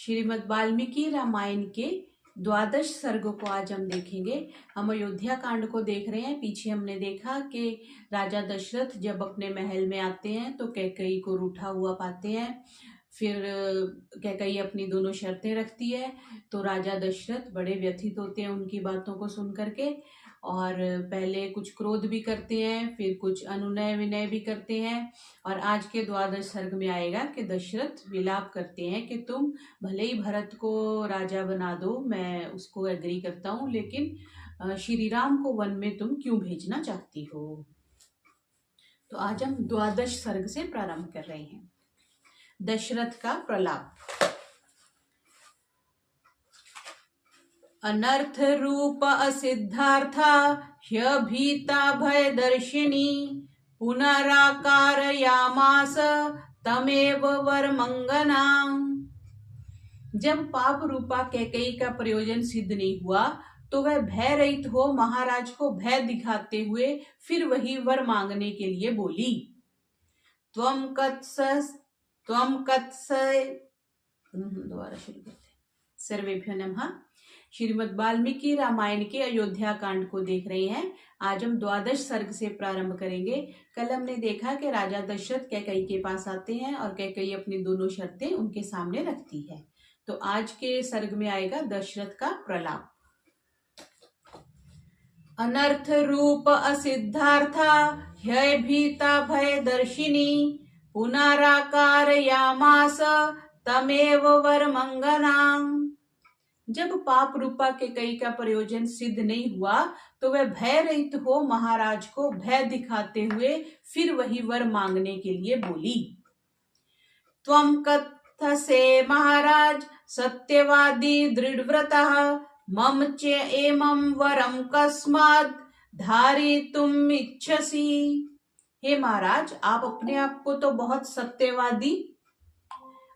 श्रीमद् वाल्मीकि रामायण के द्वादश सर्ग को आज हम देखेंगे। हम अयोध्या कांड को देख रहे हैं। पीछे हमने देखा कि राजा दशरथ जब अपने महल में आते हैं तो कैकेयी को रूठा हुआ पाते हैं। फिर कैकेयी अपनी दोनों शर्तें रखती है तो राजा दशरथ बड़े व्यथित होते हैं उनकी बातों को सुन करके, और पहले कुछ क्रोध भी करते हैं, फिर कुछ अनुनय विनय भी करते हैं। और आज के द्वादश सर्ग में आएगा कि दशरथ विलाप करते हैं कि तुम भले ही भरत को राजा बना दो, मैं उसको एग्री करता हूँ, लेकिन श्री राम को वन में तुम क्यों भेजना चाहती हो। तो आज हम द्वादश सर्ग से प्रारंभ कर रहे हैं। दशरथ का प्रलाप। अनर्थ रूप असिद्धार्था ह्यभीता भय दर्शिनी पुनराकारयामास तमेव वरमंगना। जब पाप रूपा कैकेयी का प्रयोजन सिद्ध नहीं हुआ तो वह भय रहित हो महाराज को भय दिखाते हुए फिर वही वर मांगने के लिए बोली। दोबारा शुरू करते। सर्वेभ्यो नमः। श्रीमद् वाल्मीकि रामायण के अयोध्या कांड को देख रहे हैं। आज हम द्वादश सर्ग से प्रारंभ करेंगे। कल हमने देखा कि राजा दशरथ कैकेयी के पास आते हैं और कैकेयी अपनी दोनों शर्तें उनके सामने रखती है। तो आज के सर्ग में आएगा दशरथ का प्रलाप। अनर्थ रूप असिद्धार्था ह्यभीता भय दर्शिनी पुनराकारयामास तमेव वरमंगना। जब पाप रूपा कैकेयी का प्रयोजन सिद्ध नहीं हुआ तो वह भय रहित हो महाराज को भय दिखाते हुए फिर वही वर मांगने के लिए बोली। त्वं कथसे महाराज सत्यवादी दृढ़व्रतः मम च एमं वरम कस्मात् धारितुम इच्छसि। हे महाराज, आप अपने आप को तो बहुत सत्यवादी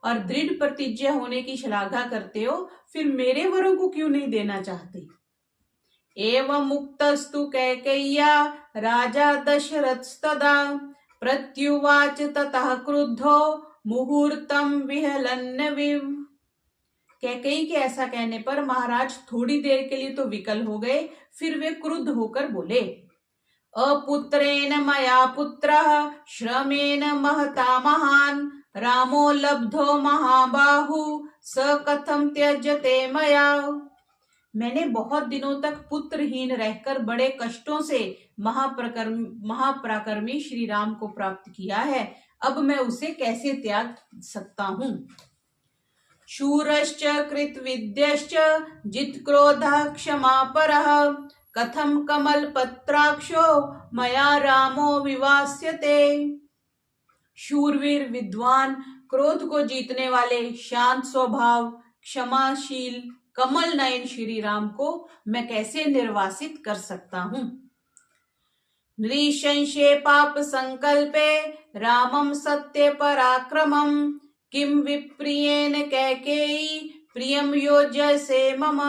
और दृढ़ प्रतिज्ञा होने की श्लाघा करते हो, फिर मेरे वरों को क्यों नहीं देना चाहते। एवं मुक्तस्तु कैकेय्या राजा दशरथस्तदा प्रत्युवाच ततः क्रुद्धो मुहूर्तम विहलन्नविव। कैकेयी के ऐसा कहने पर महाराज थोड़ी देर के लिए तो विकल हो गए, फिर वे क्रुद्ध होकर बोले। अपुत्रेण मया पुत्रः श्रमेण महता महान् रामो लब्धो महाबाहु स कथम त्यजते मया। मैंने बहुत दिनों तक पुत्रहीन रहकर बड़े कष्टों से महापराक्रमी श्री राम को प्राप्त किया है, अब मैं उसे कैसे त्याग सकता हूँ। शूरश्च कृतविद्यश्च जित्क्रोधः क्षमापरः कथम कमलपत्राक्षो मया रामो विवास्यते। शूरवीर, विद्वान, क्रोध को जीतने वाले, शांत स्वभाव, क्षमाशील, कमल नयन श्री राम को मैं कैसे निर्वासित कर सकता हूँ। नृशंसे पाप संकल्पे रामम सत्य पराक्रमम किम विप्रियेन कैकेयी प्रियम योजसे मम।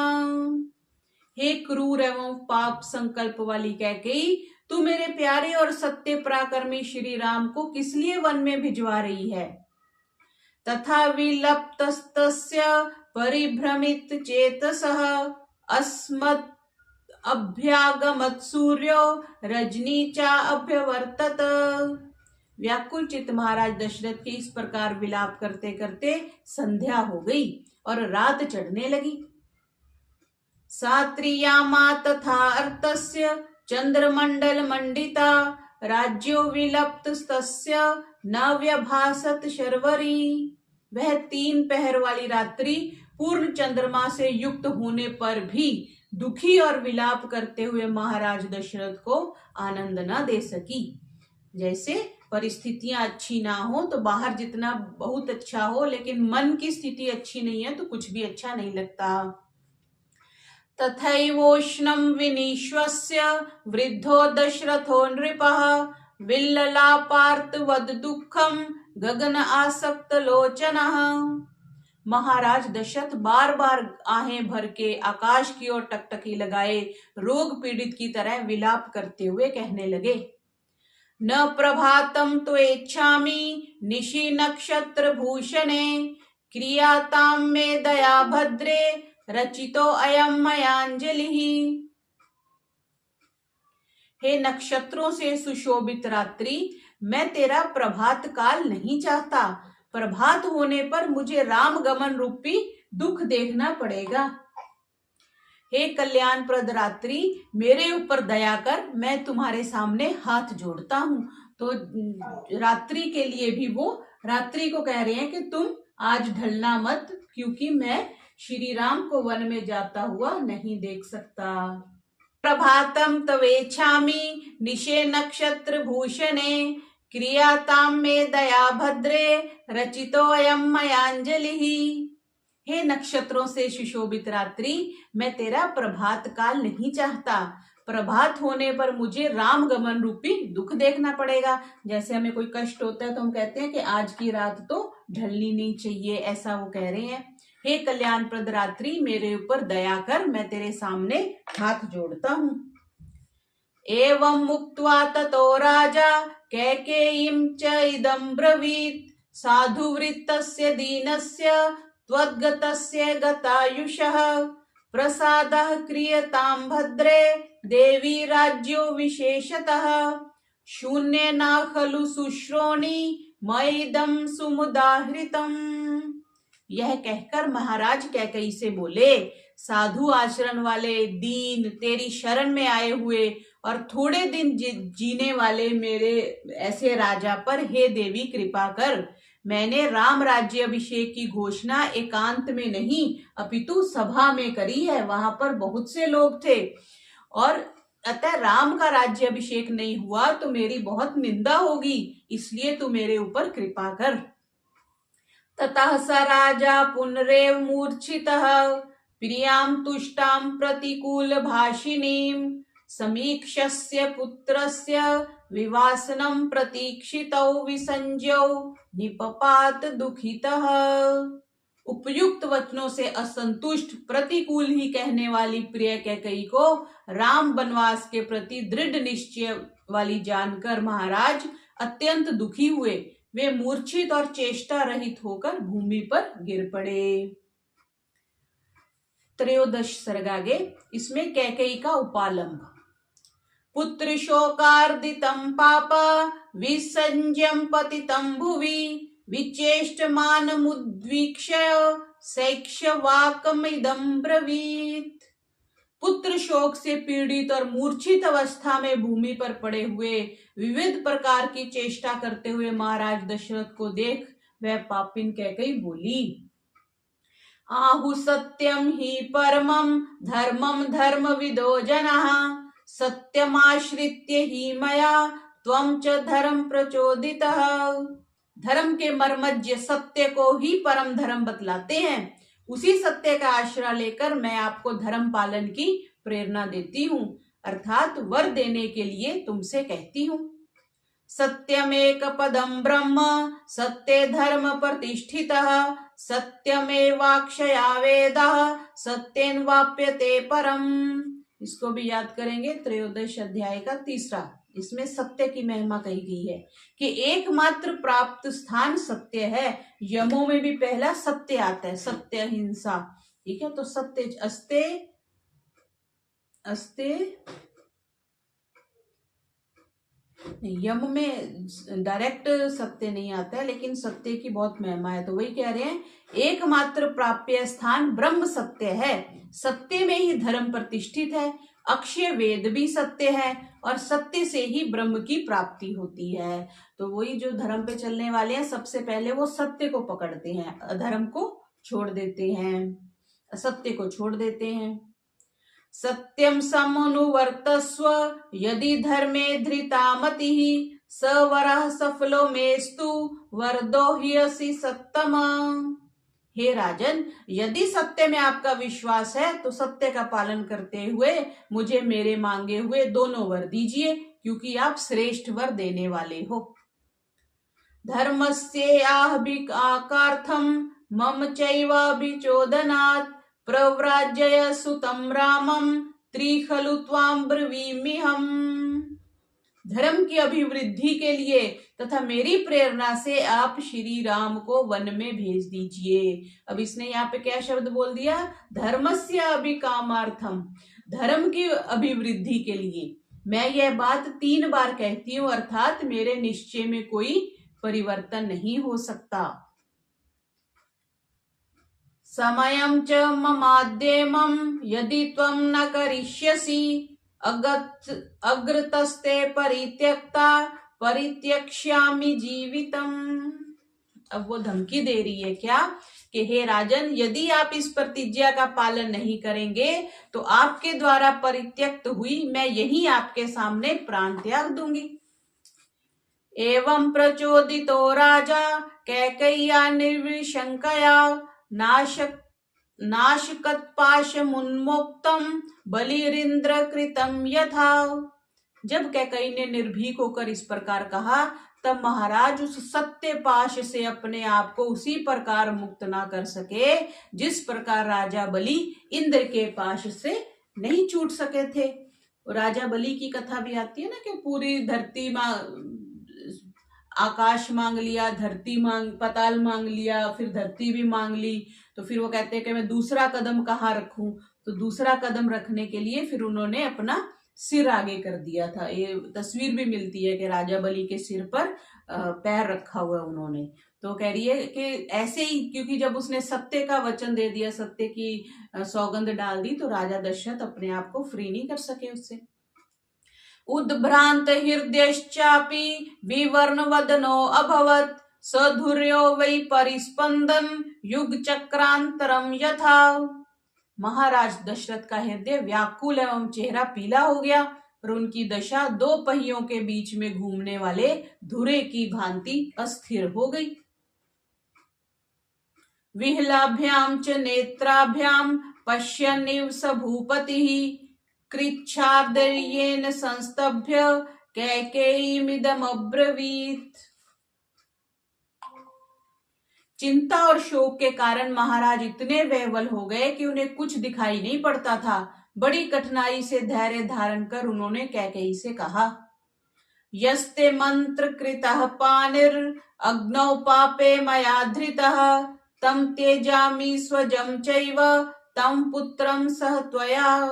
हे क्रूर एवं पाप संकल्प वाली कैकेयी, तू मेरे प्यारे और सत्य पराक्रमी श्री राम को किस लिए वन में भिजवा रही है। तथा विलप्तस्तस्य परिभ्रमित चेतसः अस्मत् अभ्यागमत् सूर्यो रजनी चा अभ्यवर्तत। व्याकुल चित्त महाराज दशरथ के इस प्रकार विलाप करते करते संध्या हो गई और रात चढ़ने लगी। सात्रियामा तथा अर्थस्य चंद्रमंडल मंडिता राज्यो विलप्तस्तस्य न व्यभासत शर्वरी। वह 3 पहर वाली रात्रि पूर्ण चंद्रमा से युक्त होने पर भी दुखी और विलाप करते हुए महाराज दशरथ को आनंद न दे सकी। जैसे परिस्थितियां अच्छी ना हो तो बाहर जितना बहुत अच्छा हो, लेकिन मन की स्थिति अच्छी नहीं है तो कुछ भी अच्छा नहीं लगता। तथैवोष्णं विनिश्वस्य वृद्धो दशरथो नृपः विल्ललापार्तवद दुःखं गगन आसक्त लोचनः। महाराज दशरथ बार बार आहें भर के आकाश की ओर टकटकी लगाए रोग पीड़ित की तरह विलाप करते हुए कहने लगे। न प्रभातम त्वेच्छामि निशि नक्षत्र भूषणे क्रियातां मे दया भद्रे रचितो अयं मयांजलिः। हे नक्षत्रों से सुशोभित रात्रि, मैं तेरा प्रभात काल नहीं चाहता। प्रभात होने पर मुझे राम गमन रूपी दुख देखना पड़ेगा। हे कल्याणप्रद रात्रि, मेरे ऊपर दया कर, मैं तुम्हारे सामने हाथ जोड़ता हूँ। तो रात्रि के लिए भी वो रात्रि को कह रहे हैं कि तुम आज ढलना मत, क्योंकि मैं श्री राम को वन में जाता हुआ नहीं देख सकता। प्रभातम तवेच्छामि निशे नक्षत्र भूषणे क्रियातां मे दया भद्रे रचितो अयं मयांजलिः। हे नक्षत्रों से सुशोभित रात्रि, मैं तेरा प्रभात काल नहीं चाहता। प्रभात होने पर मुझे राम गमन रूपी दुख देखना पड़ेगा। जैसे हमें कोई कष्ट होता है तो हम कहते हैं कि आज की रात तो ढलनी नहीं चाहिए, ऐसा वो कह रहे हैं। हे कल्याणप्रद रात्रि, मेरे ऊपर दया कर, मैं तेरे सामने हाथ जोड़ता हूँ। एवं मुक्त्वा ततो राजा कैकेयीं च इदं ब्रवीत् साधुवृत्तस्य दीनस्य त्वद्गतस्य गतायुषः प्रसादः क्रियतां भद्रे देवी राज्यो विशेषतः शून्य न खलु शुश्रोणि मयिदं सुमुदाहृतम्। यह कहकर महाराज कैकेयी से बोले, साधु आचरण वाले, दीन, तेरी शरण में आए हुए और थोड़े दिन जीने वाले मेरे ऐसे राजा पर हे देवी कृपा कर। मैंने राम राज्य अभिषेक की घोषणा एकांत में नहीं अपितु सभा में करी है। वहां पर बहुत से लोग थे और अतः राम का राज्य अभिषेक नहीं हुआ तो मेरी बहुत निंदा होगी, इसलिए तू मेरे ऊपर कृपा कर। ततः स राजा पुनरेव मूर्छितः प्रियां तुष्टां प्रतिकूल भाषिणीं समीक्षस्य पुत्रस्य विवासनं प्रतीक्षितौ विसंज्ञौ निपपात दुखितः। उपयुक्त वचनों से असंतुष्ट, प्रतिकूल ही कहने वाली प्रिय कैकेयी को राम वनवास के प्रति दृढ़ निश्चय वाली जानकर महाराज अत्यंत दुखी हुए। वे मूर्छित और चेष्टा रहित होकर भूमि पर गिर पड़े। 13 सर्ग आगे। इसमें कैकेयी का उपालंब। पुत्र शोकार्दितं पाप विसंज्ञं पतितं भुवि विचेष्टमानमुद्वीक्ष्य सैक्ष्यवाकमिदं ब्रवीत्। पुत्र शोक से पीड़ित और मूर्छित अवस्था में भूमि पर पड़े हुए विविध प्रकार की चेष्टा करते हुए महाराज दशरथ को देख वह पापिन कैकेयी बोली, आहु सत्यम ही परमं धर्मं धर्मविदो जनाः सत्यमाश्रित्य ही मया त्वं च धर्म प्रचोदितः। धर्म के मर्मज्ञ सत्य को ही परम धर्म बतलाते हैं। उसी सत्य का आश्रय लेकर मैं आपको धर्म पालन की प्रेरणा देती हूँ, अर्थात वर देने के लिए तुमसे कहती हूँ। सत्यमेक पदम ब्रह्म सत्य धर्म प्रतिष्ठितः सत्यमेवाक्षया वेदः सत्येन वाप्यते परम। इसको भी याद करेंगे। 13 अध्याय का 3। इसमें सत्य की महिमा कही गई है कि एकमात्र प्राप्त स्थान सत्य है। यमों में भी पहला सत्य आता है, सत्य अहिंसा। ठीक है, तो सत्य अस्ते अस्ते यम में डायरेक्ट सत्य नहीं आता है, लेकिन सत्य की बहुत महिमा है। तो वही कह रहे हैं, एकमात्र प्राप्य स्थान ब्रह्म सत्य है। सत्य में ही धर्म प्रतिष्ठित है। अक्षय वेद भी सत्य है और सत्य से ही ब्रह्म की प्राप्ति होती है। तो वही जो धर्म पे चलने वाले हैं, सबसे पहले वो सत्य को पकड़ते हैं, अधर्म को छोड़ देते हैं, असत्य को छोड़ देते हैं। सत्यम समनुवर्तस्व यदि धर्मे धृता मतिः सवरः सफलो मेस्तु वरदो ह्यसि सत्तम। हे राजन, यदि सत्य में आपका विश्वास है तो सत्य का पालन करते हुए मुझे मेरे मांगे हुए दोनों वर दीजिए, क्योंकि आप श्रेष्ठ वर देने वाले हो। धर्मस्य आकार्थम मम चैवाभिचोदनात् प्रव्राजय सुतं रामं त्रिखलु त्वां ब्रवीम्यहम्। धर्म की अभिवृद्धि के लिए तथा मेरी प्रेरणा से आप श्री राम को वन में भेज दीजिए। अब इसने यहाँ पे क्या शब्द बोल दिया? धर्मस्य अभिकामार्थम, धर्म की अभिवृद्धि के लिए मैं यह बात 3 बार कहती हूँ, अर्थात मेरे निश्चय में कोई परिवर्तन नहीं हो सकता। समयं च ममाद्येमं यदि त्वं न करिष्यसि अग्रतस्ते परित्यक्ता परित्यक्ष्यामि जीवितम्। अब वो धमकी दे रही है क्या कि हे राजन, यदि आप इस प्रतिज्ञा का पालन नहीं करेंगे तो आपके द्वारा परित्यक्त हुई मैं यही आपके सामने प्राण त्याग दूंगी। एवं प्रचोदितो राजा कैकेय्या निर्विशंकया नाशकत्पाशमुन्मुक्तं बलिरिंद्र कृतं यथा। जब कैकेयी ने निर्भीक होकर इस प्रकार कहा तब महाराज उस सत्य पाश से अपने आप को उसी प्रकार मुक्त ना कर सके जिस प्रकार राजा बलि इंद्र के पाश से नहीं छूट सके थे। राजा बलि की कथा भी आती है ना कि पूरी धरती आकाश मांग लिया, धरती पाताल मांग लिया, फिर धरती भी मांग ली, तो फिर वो कहते हैं कि मैं दूसरा कदम कहाँ रखूं, तो दूसरा कदम रखने के लिए फिर उन्होंने अपना सिर आगे कर दिया था। ये तस्वीर भी मिलती है कि राजा बलि के सिर पर पैर रखा हुआ उन्होंने। तो कह रही है कि ऐसे ही, क्योंकि जब उसने सत्य का वचन दे दिया, सत्य की सौगंध डाल दी, तो राजा दशरथ अपने आप को फ्री नहीं कर सके उससे। उद्भ्रांत हृदयश्चापि विवर्ण वदनो अभवत् सधुर्यो वै परिस्पंदन युग चक्रांतरम यथा। महाराज दशरथ का हृदय व्याकुल एवं चेहरा पीला हो गया और उनकी दशा 2 पहियों के बीच में घूमने वाले धुरे की भांति अस्थिर हो गई। विहलाभ्याम च नेत्राभ्याम पश्यन्निव स भूपतिः कृच्छार्दर्येन संस्तभ्य कैकेयीमिदम् अब्रवीत्। चिंता और शोक के कारण महाराज इतने व्याकुल हो गए कि उन्हें कुछ दिखाई नहीं पड़ता था। बड़ी कठिनाई से धैर्य धारण कर उन्होंने कैकेयी से कहा, यस्ते मंत्र कृतः पानिर अग्नौ पापे मया धृतः तम त्यजामि स्वजं चैव तम पुत्रम सह त्वया।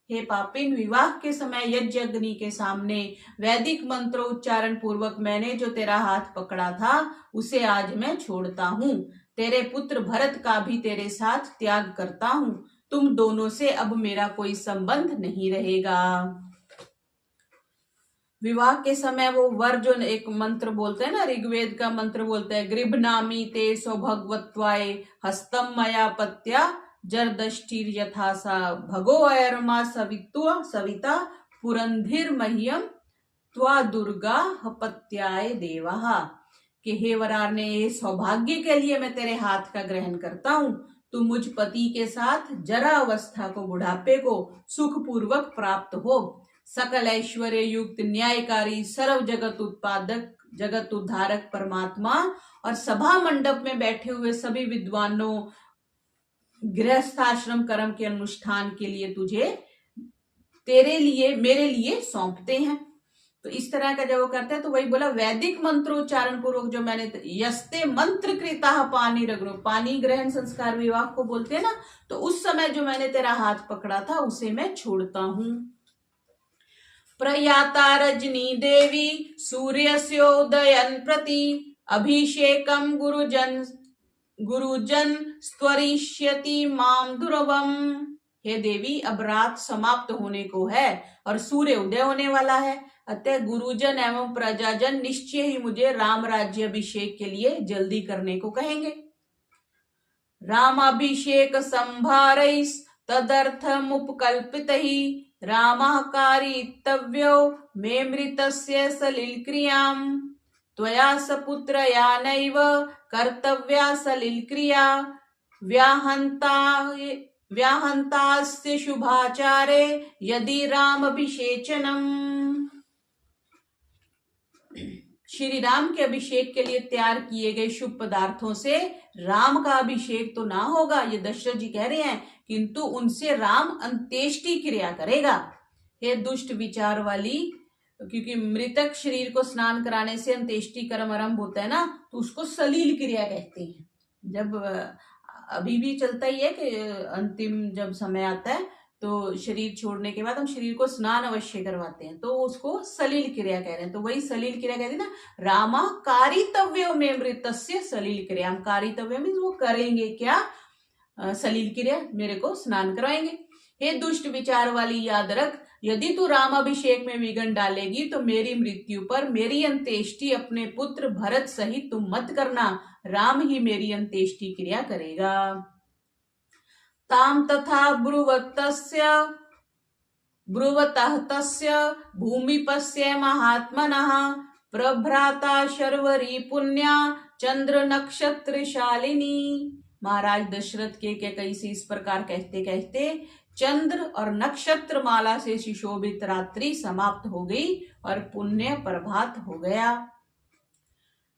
हे पापिन, विवाह के समय यज्ञ अग्नि के सामने वैदिक मंत्रोच्चारण पूर्वक मैंने जो तेरा हाथ पकड़ा था उसे आज मैं छोड़ता हूँ। तेरे पुत्र भरत का भी तेरे साथ त्याग करता हूँ। तुम दोनों से अब मेरा कोई संबंध नहीं रहेगा। विवाह के समय वो वर जो एक मंत्र बोलते हैं ना, ऋग्वेद का मंत्र बोलते हैं, गृभनामी ते सौभगवत्वाय हस्तम मया पत्या जरदष्टिर यथा सा भगो अयरमा सविता पुरंधिर मह्यम त्वा दुर्गा हपत्याय देवा। कि हे वराने, सौभाग्य के लिए मैं तेरे हाथ का ग्रहण करता हूँ। तू मुझ पति के साथ जरा अवस्था को, बुढ़ापे को सुख पूर्वक प्राप्त हो। सकल ऐश्वर्य युक्त न्यायकारी सर्व जगत उत्पादक जगत उद्धारक परमात्मा और सभा मंडप में बैठे हुए सभी विद्वानों गृहस्थाश्रम कर्म के अनुष्ठान के लिए तुझे तेरे लिए मेरे लिए सौंपते हैं। तो इस तरह का जब वो करते हैं तो वही बोला, वैदिक मंत्रोच्चारण पूर्वक जो मैंने यस्ते मंत्र कृता पानी रग्नो, पानी ग्रहण संस्कार विवाह को बोलते हैं ना, तो उस समय जो मैंने तेरा हाथ पकड़ा था उसे मैं छोड़ता हूं। प्रयाता रजनी देवी सूर्यस्योदयन प्रति अभिषेकम गुरुजन स्त्वरिष्यति माम दुर्वम। हे देवी, अब रात समाप्त होने को है और सूर्य उदय होने वाला है, अतः गुरुजन एवं प्रजाजन निश्चय ही मुझे राम राज्य अभिषेक के लिए जल्दी करने को कहेंगे। रामाभिषेक संभारैस् तदर्थमुपकल्पितहि रामः कारितव्यो मे मृतस्य सलिल क्रियाम् त्वया सपुत्रया नैव कर्तव्या सलिल क्रिया व्याहन्तास्य शुभाचारे यदि राम अभिषेचनम। श्री राम के अभिषेक के लिए तैयार किए गए शुभ पदार्थों से राम का अभिषेक तो ना होगा, ये दशरथ जी कह रहे हैं, किंतु उनसे राम अंत्येष्टि क्रिया करेगा। हे दुष्ट विचार वाली क्योंकि मृतक शरीर को स्नान कराने से अंत्येष्टि कर्म आरंभ होता है ना, तो उसको सलील क्रिया कहते हैं। जब अभी भी चलता ही है कि अंतिम जब समय आता है तो शरीर छोड़ने के बाद हम शरीर को स्नान अवश्य करवाते हैं, तो उसको सलील क्रिया कह रहे हैं। तो वही सलील क्रिया कहते हैं ना, रामा कारितव्यो में मृतस्य सलील क्रिया। हम कारितव्य मीन्स वो करेंगे क्या, सलील क्रिया, मेरे को स्नान करवाएंगे। हे दुष्ट विचार वाली, याद रख, यदि तू रामाभिषेक में विघ्न डालेगी तो मेरी मृत्यु पर मेरी अंत्येष्टि अपने पुत्र भरत सहित तुम मत करना, राम ही मेरी अंत्येष्टि क्रिया करेगा। ताम तथा ब्रुवतः तस्य भूमिपस्य महात्मनः प्रभ्राता शर्वरी पुण्या चंद्र नक्षत्रशालिनी। महाराज दशरथ के कई से इस प्रकार कहते कहते चंद्र और नक्षत्र माला से सुशोभित रात्रि समाप्त हो गई और पुण्य प्रभात हो गया।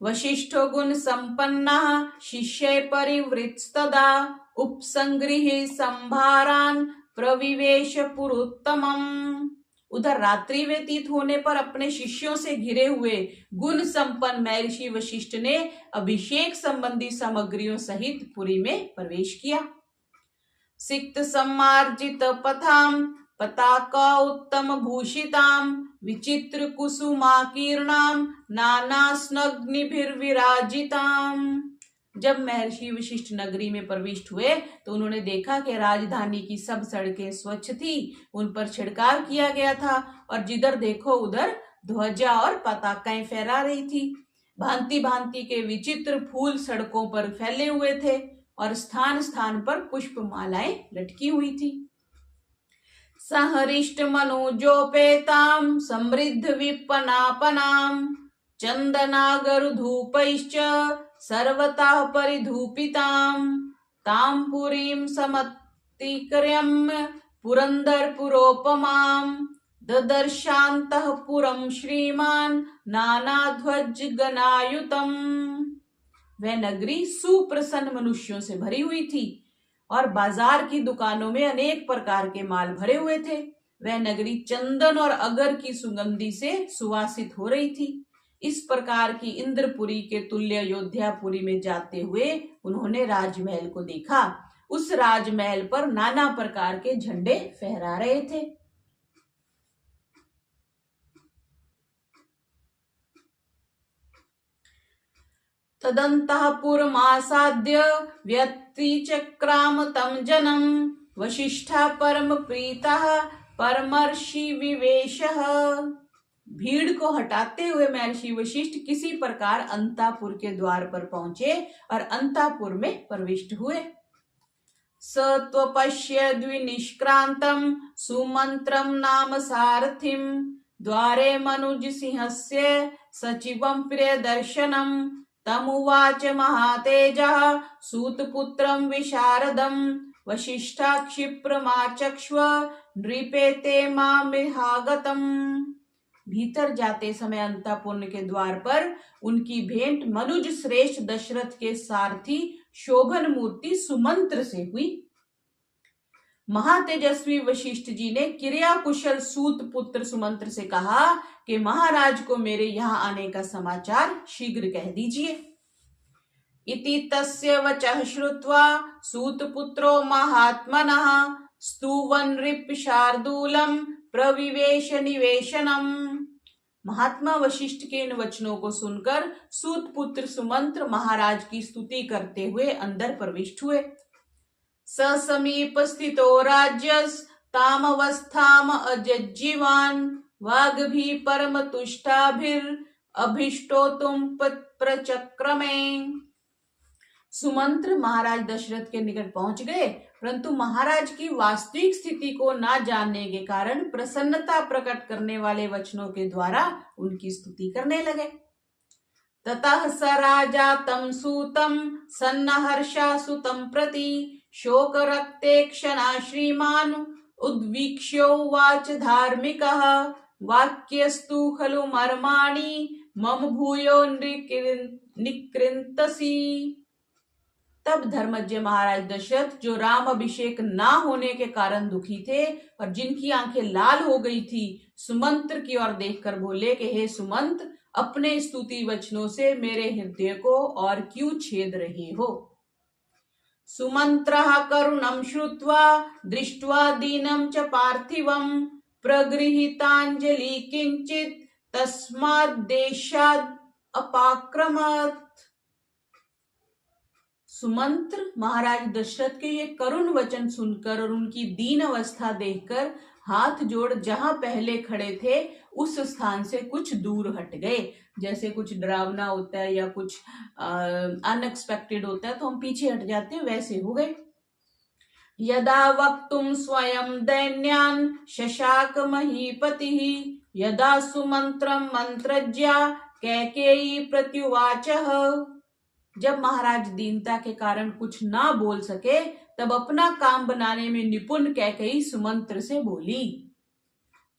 वशिष्ठो गुण संपन्ना शिष्य परिवृत्तदा उपसंगृहे संभारान प्रविवेश पुरुत्तमम्। उधर रात्रि व्यतीत होने पर अपने शिष्यों से घिरे हुए गुण संपन्न महर्षि वशिष्ठ ने अभिषेक संबंधी सामग्रियों सहित पुरी में प्रवेश किया। सिक्त सम्मार्जित पथाम पताका उत्तम भूषिताम विचित्र कुसुमाकीर्णाम नाना स्नग्निभिर्विराजिताम। जब महर्षि वशिष्ठ नगरी में प्रविष्ट हुए तो उन्होंने देखा कि राजधानी की सब सड़कें स्वच्छ थी, उन पर छिड़काव किया गया था और जिधर देखो उधर ध्वजा और पताकाएं फहरा रही थी। भांति भांति के विचित्र फूल सड़कों पर फैले हुए थे और स्थान स्थान पर पुष्प मालाएं लटकी हुई थी। सहरिष्ट मनोजोपेताम समृद्ध विपनापनाम चंदनागर धूपैश्च सर्वतः परिधूपिताम ताम पुरीं समतिक्रम्य पुरंदरपुरोपमाम ददर्शान्तः पुरं श्रीमान नानाध्वज गणायुतम। वह नगरी सुप्रसन्न मनुष्यों से भरी हुई थी और बाजार की दुकानों में अनेक प्रकार के माल भरे हुए थे। वह नगरी चंदन और अगर की सुगंधी से सुवासित हो रही थी। इस प्रकार की इंद्रपुरी के तुल्य अयोध्यापुरी में जाते हुए उन्होंने राजमहल को देखा। उस राजमहल पर नाना प्रकार के झंडे फहरा रहे थे। तदन्तःपुरमासाद्य व्यतिचक्राम तं जनम वशिष्ठा परम प्रीतः परमर्षि विवेशः। भीड़ को हटाते हुए महर्षि वशिष्ठ किसी प्रकार अंतापुर के द्वार पर पहुंचे और अंतापुर में प्रविष्ट हुए। सत्वपश्य द्विनिष्क्रांतम सुमंत्रम नाम सारथिम द्वारे मनुज सिंहस्य सचिवं प्रियदर्शनम तमुवाच महातेजः सूतपुत्रं विशारदं वशिष्ठा क्षिप्रमाचक्ष्व नृपेते मामिहागतम्। भीतर जाते समय अंतापुर के द्वार पर उनकी भेंट मनुज श्रेष्ठ दशरथ के सारथी शोभन मूर्ति सुमंत्र से हुई। महातेजस्वी वशिष्ठ जी ने क्रिया कुशल सूत पुत्र सुमंत्र से कहा कि महाराज को मेरे यहाँ आने का समाचार शीघ्र कह दीजिए। इति तस्य वचः श्रुत्वा सूतपुत्रो महात्मनः स्तुवन् नृप शार्दूलम् प्रविवेश निवेशनम्। महात्मा वशिष्ठ के इन वचनों को सुनकर सूत पुत्र सुमंत्र महाराज की स्तुति करते हुए अंदर प्रविष्ट हुए। स समीप स्थितो राज्यस् तामवस्थाम अजज्जीवान् वाग्भी परम तुष्टाभिर अभिष्टोतुम प्रचक्रमे। सुमंत्र महाराज दशरथ के निकट पहुंच गए, परंतु महाराज की वास्तविक स्थिति को ना जानने के कारण प्रसन्नता प्रकट करने वाले वचनों के द्वारा उनकी स्तुति करने लगे। ततः स राजा तम सूतम सन्नहर्षा सुतम प्रति शोक रक्ते क्षणा श्रीमान उद्वीक्ष्योवाच धार्मिकः वाक्यस्तु खलु मर्माणि मम भूयो निकृन्तसि। तब धर्मज्ञ महाराज दशरथ, जो राम अभिषेक ना होने के कारण दुखी थे और जिनकी आंखें लाल हो गई थी, सुमंत्र की ओर देखकर बोले कि हे सुमंत्र, अपने स्तुति वचनों से मेरे हृदय को और क्यों छेद रहे हो। सुमंत्रः करुणं श्रुत्वा दृष्ट्वा दीनं च पार्थिवं प्रगृहीताञ्जलि किंचित तस्माद् देशाद् अपाक्रमत्। सुमंत्र महाराज दशरथ के ये करुण वचन सुनकर और उनकी दीन अवस्था देखकर हाथ जोड़ जहां पहले खड़े थे उस स्थान से कुछ दूर हट गए। जैसे कुछ डरावना होता है या कुछ अनएक्सपेक्टेड होता है तो हम पीछे हट जाते हैं, वैसे हो गए। यदा वक्तुम स्वयं दैन्यान शशाक महीपतिः यदा सुमंत्रम मंत्रज्ञा कैकेयी प्रत्युवाचः। जब महाराज दीनता के कारण कुछ ना बोल सके तब अपना काम बनाने में निपुण कैकेयी सुमंत्र से बोली।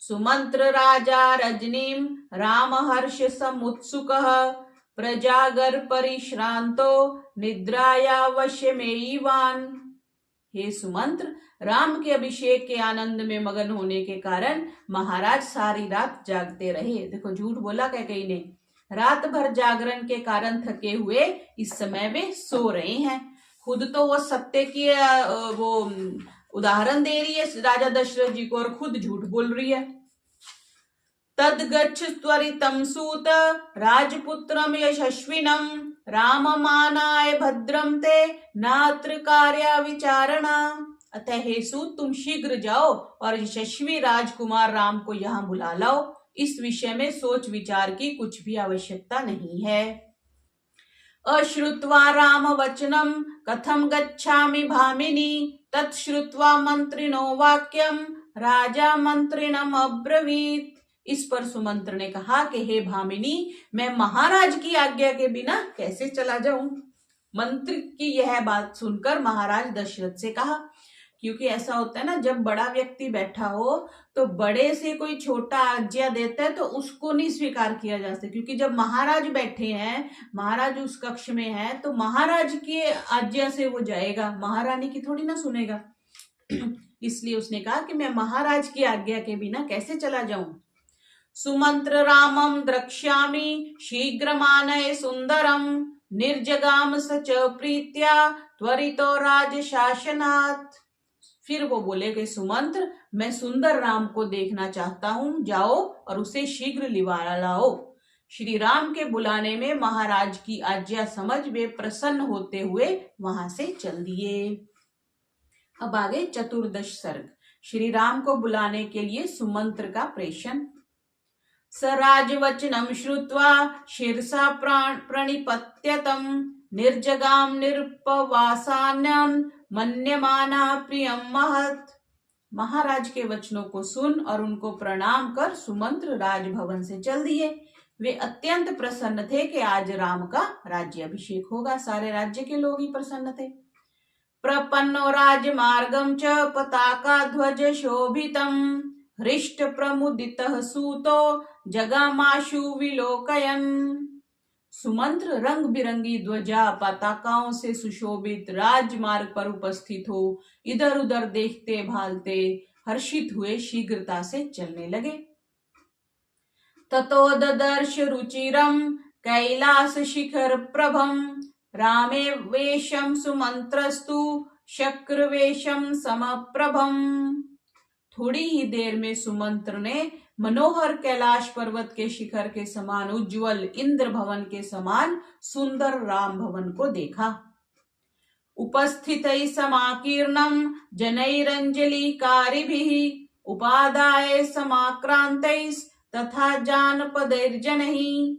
सुमंत्र राजा रजनीम राम हर्ष समुत्सुकः प्रजागर परिश्रांतो निद्राया वश्यमेयीवान। हे सुमंत्र, राम के अभिषेक के आनंद में मगन होने के कारण महाराज सारी रात जागते रहे। देखो झूठ बोला कैकेयी ने, रात भर जागरण के कारण थके हुए इस समय वे सो रहे हैं। खुद तो वो सत्य की वो उदाहरण दे रही है राजा दशरथ जी को और खुद झूठ बोल रही है। तद्गच्छ त्वरितं सूत राजपुत्रम यशस्विनम राममानाय भद्रम ते नात्र कार्या विचारणा। अतः हे सूत, तुम शीघ्र जाओ और यशस्वी राजकुमार राम को यहाँ बुला लाओ। इस विषय में सोच विचार की कुछ भी आवश्यकता नहीं है। अश्रुत्वा राम वचनम कथम गच्छामि भामिनी तत्श्रुत्वा मंत्रिणो वाक्यम राजा मंत्रिणम अब्रवीत। इस पर सुमंत्र ने कहा कि हे भामिनी, मैं महाराज की आज्ञा के बिना कैसे चला जाऊं। मंत्री की यह बात सुनकर महाराज दशरथ से कहा, क्योंकि ऐसा होता है ना, जब बड़ा व्यक्ति बैठा हो तो बड़े से कोई छोटा आज्ञा देता है तो उसको नहीं स्वीकार किया जा सकता, क्योंकि जब महाराज बैठे हैं, महाराज उस कक्ष में है, तो महाराज की आज्ञा से वो जाएगा, महारानी की थोड़ी ना सुनेगा। इसलिए उसने कहा कि मैं महाराज की आज्ञा के बिना कैसे चला जाऊं। सुमंत्र रामम द्रक्ष्यामि शीघ्रमानय सुंदरम निर्जगाम सच प्रीत्या त्वरितो राज शासनात्। फिर वो बोले कि सुमंत्र, मैं सुंदर राम को देखना चाहता हूं, जाओ और उसे शीघ्र लिवा लाओ। श्री राम के बुलाने में महाराज की आज्ञा समझ वे प्रसन्न होते हुए वहां से चल दिए। अब आगे चतुर्दश सर्ग। श्री राम को बुलाने के लिए सुमंत्र का प्रेषण। स राजवचनम श्रुत्वा शीर्षा प्रणिपत्यतम निर्जगाम निरुपवासान्यं मन्यमाना प्रियम महत्। महाराज के वचनों को सुन और उनको प्रणाम कर सुमंत्र राजभवन से चल दिए। वे अत्यंत प्रसन्न थे कि आज राम का राज्याभिषेक होगा। सारे राज्य के लोग ही प्रसन्न थे। प्रपन्नो राजमार्गम च पताका ध्वज शोभितम हृष्ट प्रमुदितः सूतो जगामाशु विलोकयन्। सुमंत्र रंग बिरंगी ध्वजा पताकाओं से सुशोभित राजमार्ग पर उपस्थित हो इधर उधर देखते भालते हर्षित हुए शीघ्रता से चलने लगे। ततो ददर्श रुचिरम कैलास शिखर प्रभम रामे वेशम सुमंत्रस्तु शक्र वेशम समप्रभम। थोड़ी ही देर में सुमंत्र ने मनोहर कैलाश पर्वत के शिखर के समान उज्जवल इंद्र भवन के समान सुंदर राम भवन को देखा। उपस्थित समाकीर्णम जनैरंजलिकारिभिः उपादाय समाक्रांतैस् तथा जानपदैर्जनैः।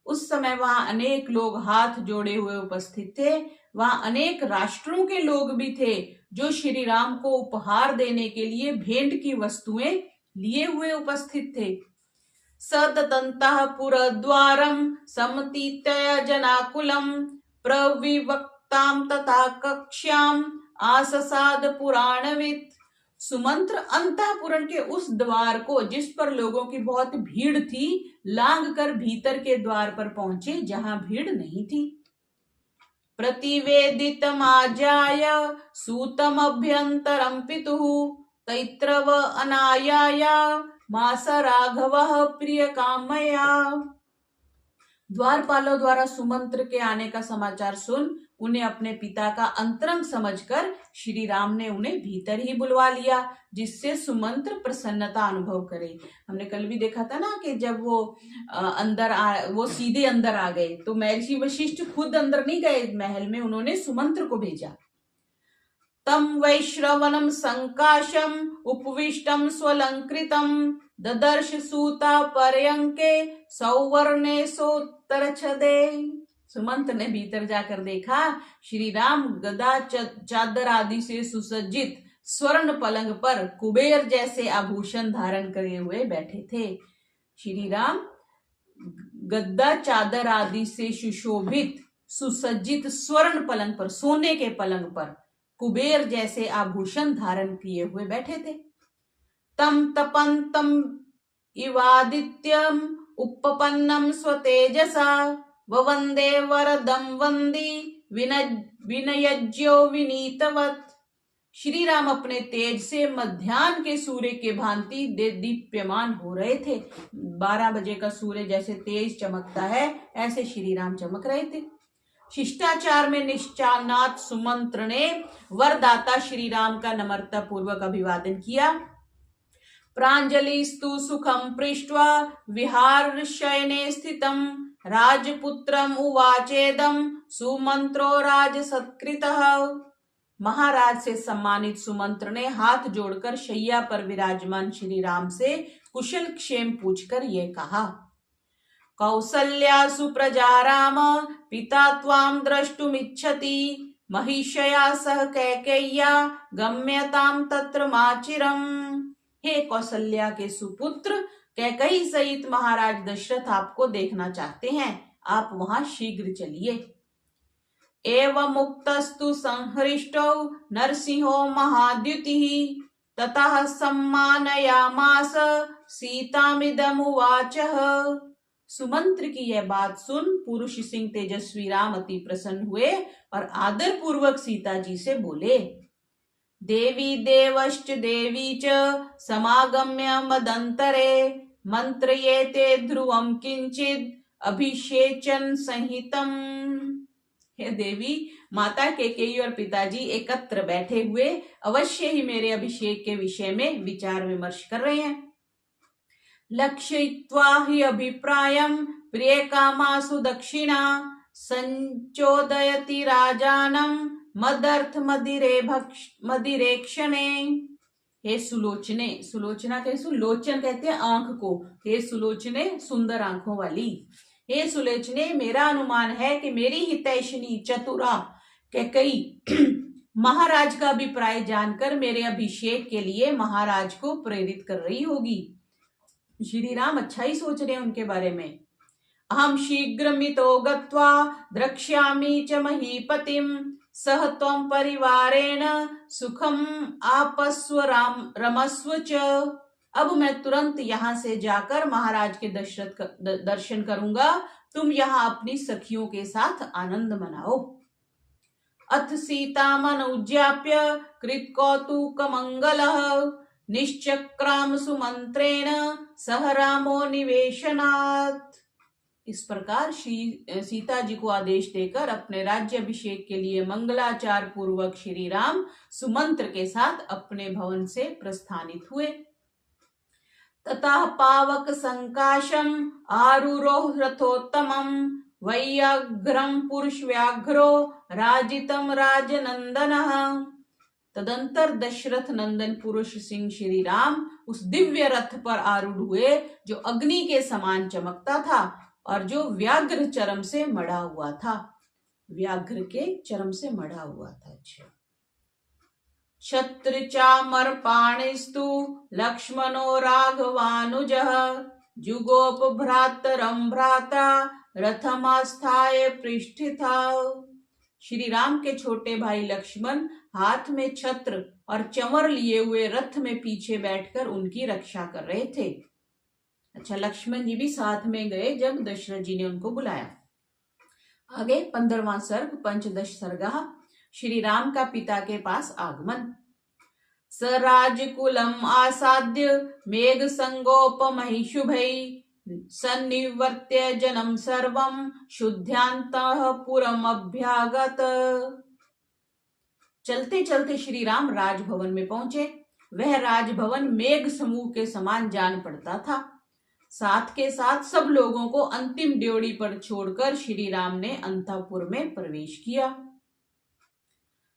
उस समय वहां अनेक लोग हाथ जोड़े हुए उपस्थित थे। वहां अनेक राष्ट्रों के लोग भी थे जो श्री राम को उपहार देने के लिए भेंट की वस्तुएं लिए हुए उपस्थित थे। सततन्तः पुरद्वारम समतीत्य जनाकुलम प्रविवक्ताम तथा कक्ष्याम आससाद पुराणवित्। सुमंत्र अंतःपुरण के उस द्वार को, जिस पर लोगों की बहुत भीड़ थी, लांग कर भीतर के द्वार पर पहुंचे जहां भीड़ नहीं थी। प्रतिवेदितमाजाय सूतमभ्यन्तरं पितुः तैत्रव अनायाय मास राघवः प्रिय कामया। द्वारपालों द्वारा सुमंत्र के आने का समाचार सुन उन्हें अपने पिता का अंतरंग समझकर श्री राम ने उन्हें भीतर ही बुलवा लिया, जिससे सुमंत्र प्रसन्नता अनुभव करे। हमने कल भी देखा था ना कि जब वो वो सीधे अंदर आ गए, तो महर्षि वशिष्ठ खुद अंदर नहीं गए महल में, उन्होंने सुमंत्र को भेजा। तम वैश्रवणम संकाशम उपविष्टम स्वलंकृतम ददर्श सूता पर्यंके सौवर्णे सोत्तर छदे। सुमंत ने भीतर जाकर देखा श्री राम गदा चादर आदि से सुसज्जित स्वर्ण पलंग पर कुबेर जैसे आभूषण धारण करे हुए बैठे थे। श्री राम गद्दा चादर आदि से सुशोभित सुसज्जित स्वर्ण पलंग पर, सोने के पलंग पर कुबेर जैसे आभूषण धारण किए हुए बैठे थे। तम तपंतम इवादित्यम उपपन्नम स्वतेजसा ववंदे वरदम वंदी विनयज्यो विनीतवत। श्री राम अपने तेज से मध्याह्न के सूर्य के भांति दीप्यमान हो रहे थे। 12 बजे का सूर्य जैसे तेज चमकता है, ऐसे श्री राम चमक रहे थे। शिष्टाचार में निश्चानात सुमंत्र ने वरदाता श्री राम का नम्रता पूर्वक अभिवादन किया। प्रांजलिस्तु सुखम पृष्ट्वा विहार शयने स्थितम राजपुत्रम उवाचेदम सुमंत्रो राज सत्कृतः। महाराज से सम्मानित सुमंत्र ने हाथ जोड़कर शैया पर विराजमान श्री राम से कुशल क्षेम पूछकर ये कहा। कौसल्या सुप्रजा राम पिता त्वां द्रष्टुमिच्छति महिषया सह कैकेय्या गम्यतां तत्र माचिरम। हे कौसल्या के सुपुत्र, कैकेयी सहित महाराज दशरथ आपको देखना चाहते हैं, आप वहां शीघ्र चलिए। एवं मुक्तस्तु संहृष्टो नरसिंहो महाद्युतिः ततः सम्मानयामास सीतामिदमुवाचः। सुमंत्र की यह बात सुन पुरुष सिंह तेजस्वी राम अति प्रसन्न हुए और आदर पूर्वक सीता जी से बोले। देवी देवश्च देवी च समागम्य मदंतरे मंत्रयेते ध्रुवम किंचिद अभिषेचन संहितम। हे देवी, माता केकेयी और पिताजी एकत्र बैठे हुए अवश्य ही मेरे अभिषेक के विषय में विचार विमर्श कर रहे हैं। लक्षयित्वा हि अभिप्रायं प्रिय कामासु दक्षिणा संचोदयति राजानं मदर्थ मदिरेक्षणे। हे सुलोचने, सुलोचना के सुलोचन कहते हैं आंख को, हे सुलोचने सुंदर आंखों वाली। हे सुलोचने, मेरा अनुमान है कि मेरी हितैषिणी चतुरा कैकेयी महाराज का अभिप्राय जानकर मेरे अभिषेक के लिए महाराज को प्रेरित कर रही होगी। श्री राम अच्छा ही सोच रहे हैं उनके बारे में। अहम शीघ्रमितो गत्वा द्रक्ष्यामि च महीपतिम सह त्वं परिवारेण सुखम आपस्व रमस्व च। अब मैं तुरंत यहाँ से जाकर महाराज के दर्शन करूंगा, तुम यहाँ अपनी सखियों के साथ आनंद मनाओ। अथ सीतामनुज्ञाप्य कृत्कौतुकमंगलः निश्चक्राम सुमंत्रेण सह रामो निवेशनात्। इस प्रकार सीता जी को आदेश देकर अपने राज्य अभिषेक के लिए मंगलाचार पूर्वक श्री राम सुमंत्र के साथ अपने भवन से प्रस्थानित हुए। ततः पावक संकाशम आरूरोह रथोत्तमम वैयाघ्रम पुरुष व्याघ्रो राजितम राजनंदनः। तदंतर दशरथ नंदन पुरुष सिंह श्री राम उस दिव्य रथ पर आरूढ़ हुए जो अग्नि के समान चमकता था और जो व्याघ्र चरम से मढ़ा हुआ था, व्याघ्र के चरम से मढ़ा हुआ था। छत्र चामर पाणिस्तु लक्ष्मणो राघवानुजः जुगोप भ्रातरम भ्राता रथमास्थाय पृष्ठिता। श्री राम के छोटे भाई लक्ष्मण हाथ में छत्र और चमर लिए हुए रथ में पीछे बैठकर उनकी रक्षा कर रहे थे। अच्छा, लक्ष्मण जी भी साथ में गए जब दशरथ जी ने उनको बुलाया। आगे 15वां सर्ग पंचदश सर्गा श्री राम का पिता के पास आगमन। स राजकुलम् आसाद्य मेघ संगोपमहि शुभै सन्निवर्त्य जनम सर्वं शुद्ध्यांतः पुरम अभ्यागत। चलते चलते श्री राम राजभवन में पहुंचे। वह राजभवन मेघ समूह के समान जान पड़ता था। साथ के साथ सब लोगों को अंतिम ड्योढ़ी पर छोड़कर श्री राम ने अंतःपुर में प्रवेश किया।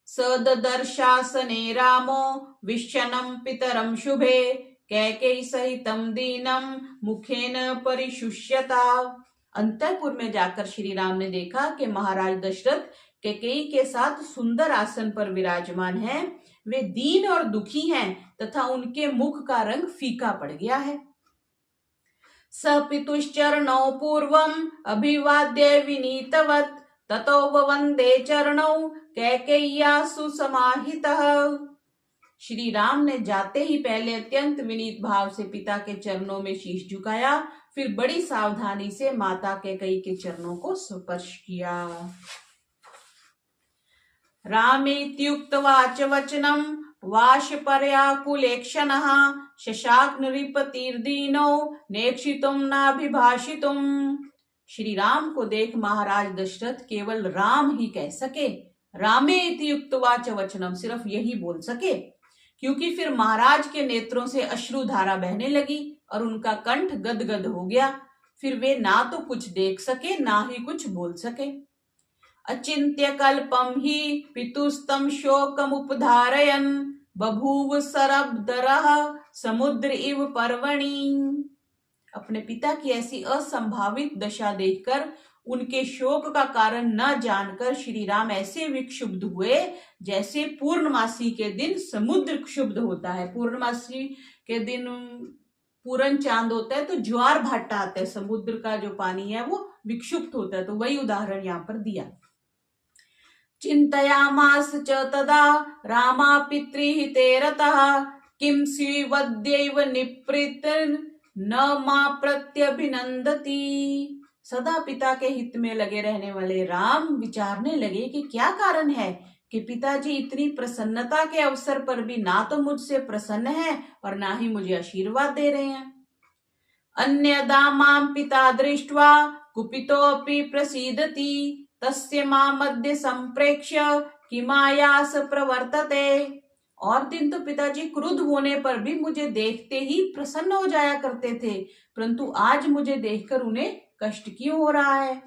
सददर्शासने रामो विश्वनम पितरम शुभे कैकेयी सहितम दीनम मुखेन परिशुष्यता। अंतःपुर में जाकर श्री राम ने देखा कि महाराज दशरथ कैकेयी के साथ सुंदर आसन पर विराजमान हैं। वे दीन और दुखी हैं तथा उनके मुख का रंग फीका पड़ गया है। सपितुश्चरणौ पूर्वम अभिवाद्य विनीतवत् ततो वंदे चरणौ कैकेय्या सुसमाहितः। श्री राम ने जाते ही पहले अत्यंत विनीत भाव से पिता के चरणों में शीश झुकाया, फिर बड़ी सावधानी से माता कैकेयी के चरणों को स्पर्श किया। रामेत्युक्तवाच वचनम वाशपर्याकुलेक्षणः शशाक नृपतिर्दीनो नेक्षितुम नाभिभाषितुम। श्री राम को देख महाराज दशरथ केवल राम ही कह सके। रामेति युक्तवाच वचनम, सिर्फ यही बोल सके, क्योंकि फिर महाराज के नेत्रों से अश्रुधारा बहने लगी और उनका कंठ गदगद हो गया। फिर वे ना तो कुछ देख सके ना ही कुछ बोल सके। अचिंत्य कल्पम ही पितुस्तम शोकमुपधारयन् बभूव सरबदरः समुद्र इव पर्वणि। अपने पिता की ऐसी असंभावित दशा देखकर उनके शोक का कारण न जानकर श्री राम ऐसे विक्षुब्ध हुए जैसे पूर्णमासी के दिन समुद्र क्षुब्ध होता है। पूर्णमासी के दिन पूर्ण चांद होता है तो ज्वार भाटा आता है, समुद्र का जो पानी है वो विक्षुब्ध होता है। तो वही उदाहरण यहाँ पर दिया। चिंतयामास च तदा रामा पितृहिते रतः किम स्वीवद्यैव निपृत न मां प्रत्यभिनंदती। सदा पिता के हित में लगे रहने वाले राम विचारने लगे कि क्या कारण है कि पिताजी इतनी प्रसन्नता के अवसर पर भी ना तो मुझसे प्रसन्न है और ना ही मुझे आशीर्वाद दे रहे हैं। अन्यदा मां पिता दृष्ट्वा कुपितोऽपि प्रसीदति तस्य मामद्य संप्रेक्ष्य किमायास प्रवर्तते। और दिन तो पिताजी क्रुद्ध होने पर भी मुझे देखते ही प्रसन्न हो जाया करते थे, परंतु आज मुझे देखकर उन्हें कष्ट क्यों हो रहा है।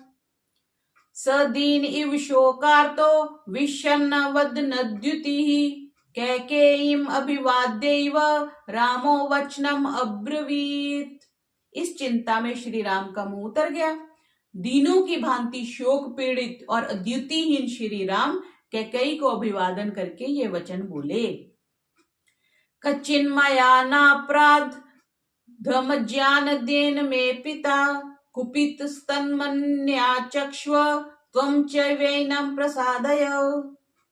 सदीन इव शोकार्तो विषन्न वदनद्युतिः कैकेयीम अभिवाद्यैव रामो वचनम अब्रवीत। इस चिंता में श्री राम का मुंह उतर गया। दीनों की भांति शोक पीड़ित और अद्युतिहीन श्री राम कैकेयी को अभिवादन करके ये वचन बोले। कच्चिन्मया नापराध धम ज्ञान देन में पिता कुपित स्तन्मन्या चक्ष्व त्वं चैवैनं प्रसादय।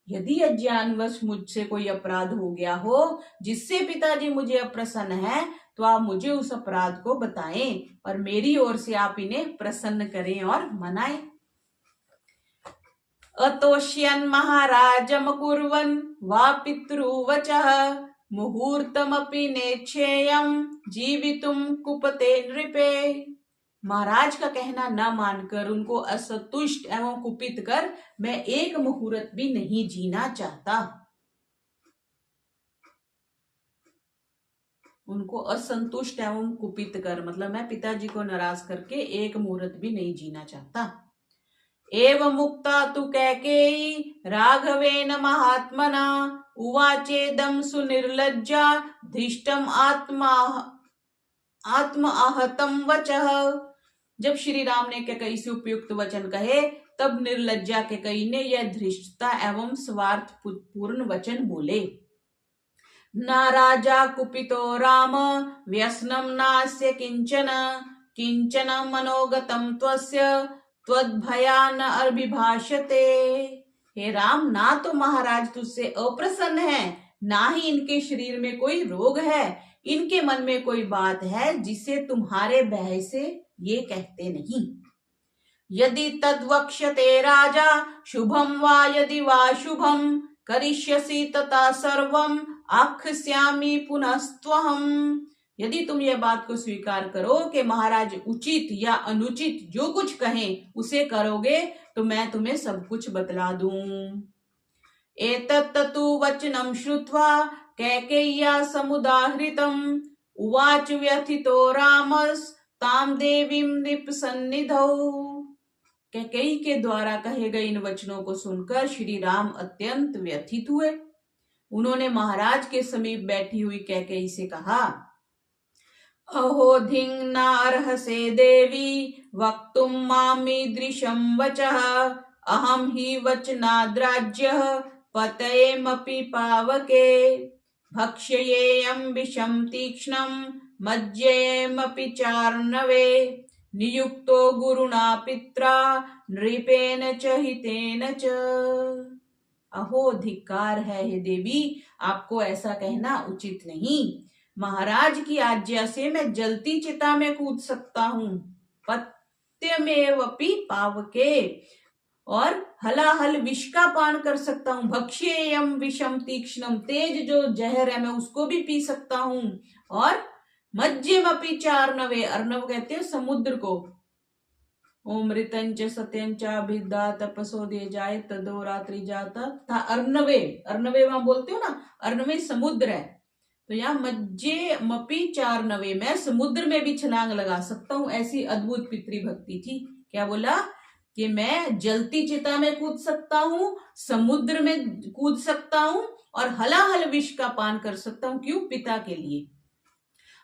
यदि अज्ञानवश मुझसे कोई अपराध हो गया हो जिससे पिताजी मुझे अप्रसन्न है तो आप मुझे उस अपराध को बताएं और मेरी ओर से आप इन्हें प्रसन्न करें और मनाएं। अतोष्यन् महाराजम कुर्वन् वा पितृवचः मुहूर्तमपि नेच्छेयं जीवितुम कुपते नृपे। महाराज का कहना न मानकर उनको असंतुष्ट एवं कुपित कर मैं एक मुहूर्त भी नहीं जीना चाहता। उनको असंतुष्ट एवं कुपित कर मतलब मैं पिताजी को नाराज करके एक मुहूर्त भी नहीं जीना चाहता। एवं मुक्ता तु कैकेयी राघवेन महात्मना उवाचेदं सुनिर्लज्जा धृष्टम आत्म आहतम वचः। जब श्री राम ने कैकेयी से उपयुक्त वचन कहे तब निर्लज्जा कैकेयी ने यह धृष्टता एवं स्वार्थ पूर्ण वचन बोले। न राजा कुपितो राम व्यसनम नास्य किंचन किंचन मनोगतम त्वस्य त्वद्भया न अभिभाषते। हे राम, ना तो महाराज तुझसे अप्रसन्न है ना ही इनके शरीर में कोई रोग है। इनके मन में कोई बात है जिसे तुम्हारे भय से ये कहते नहीं। यदि तद्वक्ष्यते राजा शुभम वा यदि वा शुभम करिष्यसि तथा सर्वम आख्यामि पुनस्त्वहम। यदि तुम यह बात को स्वीकार करो कि महाराज उचित या अनुचित जो कुछ कहें उसे करोगे तो मैं तुम्हें सब कुछ बतला दूं। एतत्तु वचनं श्रुत्वा कैकेय्या समुदाहृतम् उवाच व्यथितो रामस्तां देवीं नृपसन्निधौ। कैकेयी के द्वारा कहे गए इन वचनों को सुनकर श्री राम अत्यंत व्यथित हुए। उन्होंने महाराज के समीप बैठी हुई कैकेयी से कहा, अहो धिंगनार्हसे देवी वक्तुं मामीदृशं वचः अहं हि वचनाद्राज्यः पतयेमपि पावके भक्ष्येयं विषं तीक्ष्णं मज्जेयमपि चार्णवे नियुक्तो गुरुणा पित्रा नृपेण च हितेन च। अहो धिक्कार है हे देवी, आपको ऐसा कहना उचित नहीं। महाराज की आज्ञा से मैं जलती चिता में कूद सकता हूँ, पत्यमेवपि पावके, और हलाहल विष का पान कर सकता हूँ, भक्ष्येयम विषम तीक्ष्णम, तेज जो जहर है मैं उसको भी पी सकता हूँ, और मज्जेमपि चार्णवे, अर्णव कहते हैं समुद्र को, ओमृतंच सत्यंच अभिदा तपसो दे जाए तदो रात्रि जाता था। अर्णवे, अर्णवे वहां बोलते हो ना, अर्णवे समुद्र है, तो यहाँ मज्जे मपी चार्णवे, मैं समुद्र में भी छलांग लगा सकता हूँ। ऐसी अद्भुत पितृभक्ति थी। क्या बोला कि मैं जलती चिता में कूद सकता हूँ, समुद्र में कूद सकता हूँ, और हलाहल विष का पान कर सकता हूँ। क्यों? पिता के लिए।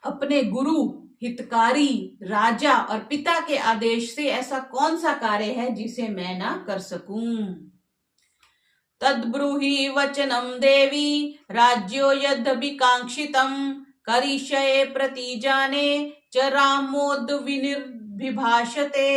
अपने गुरु, हितकारी, राजा और पिता के आदेश से ऐसा कौन सा कार्य है जिसे मैं ना कर सकूं। तद्ब्रूहि वचनम देवी राज्यो यद्भिकांक्षितम करिष्ये प्रतिजाने च रामोद विनिर्भिभाषते।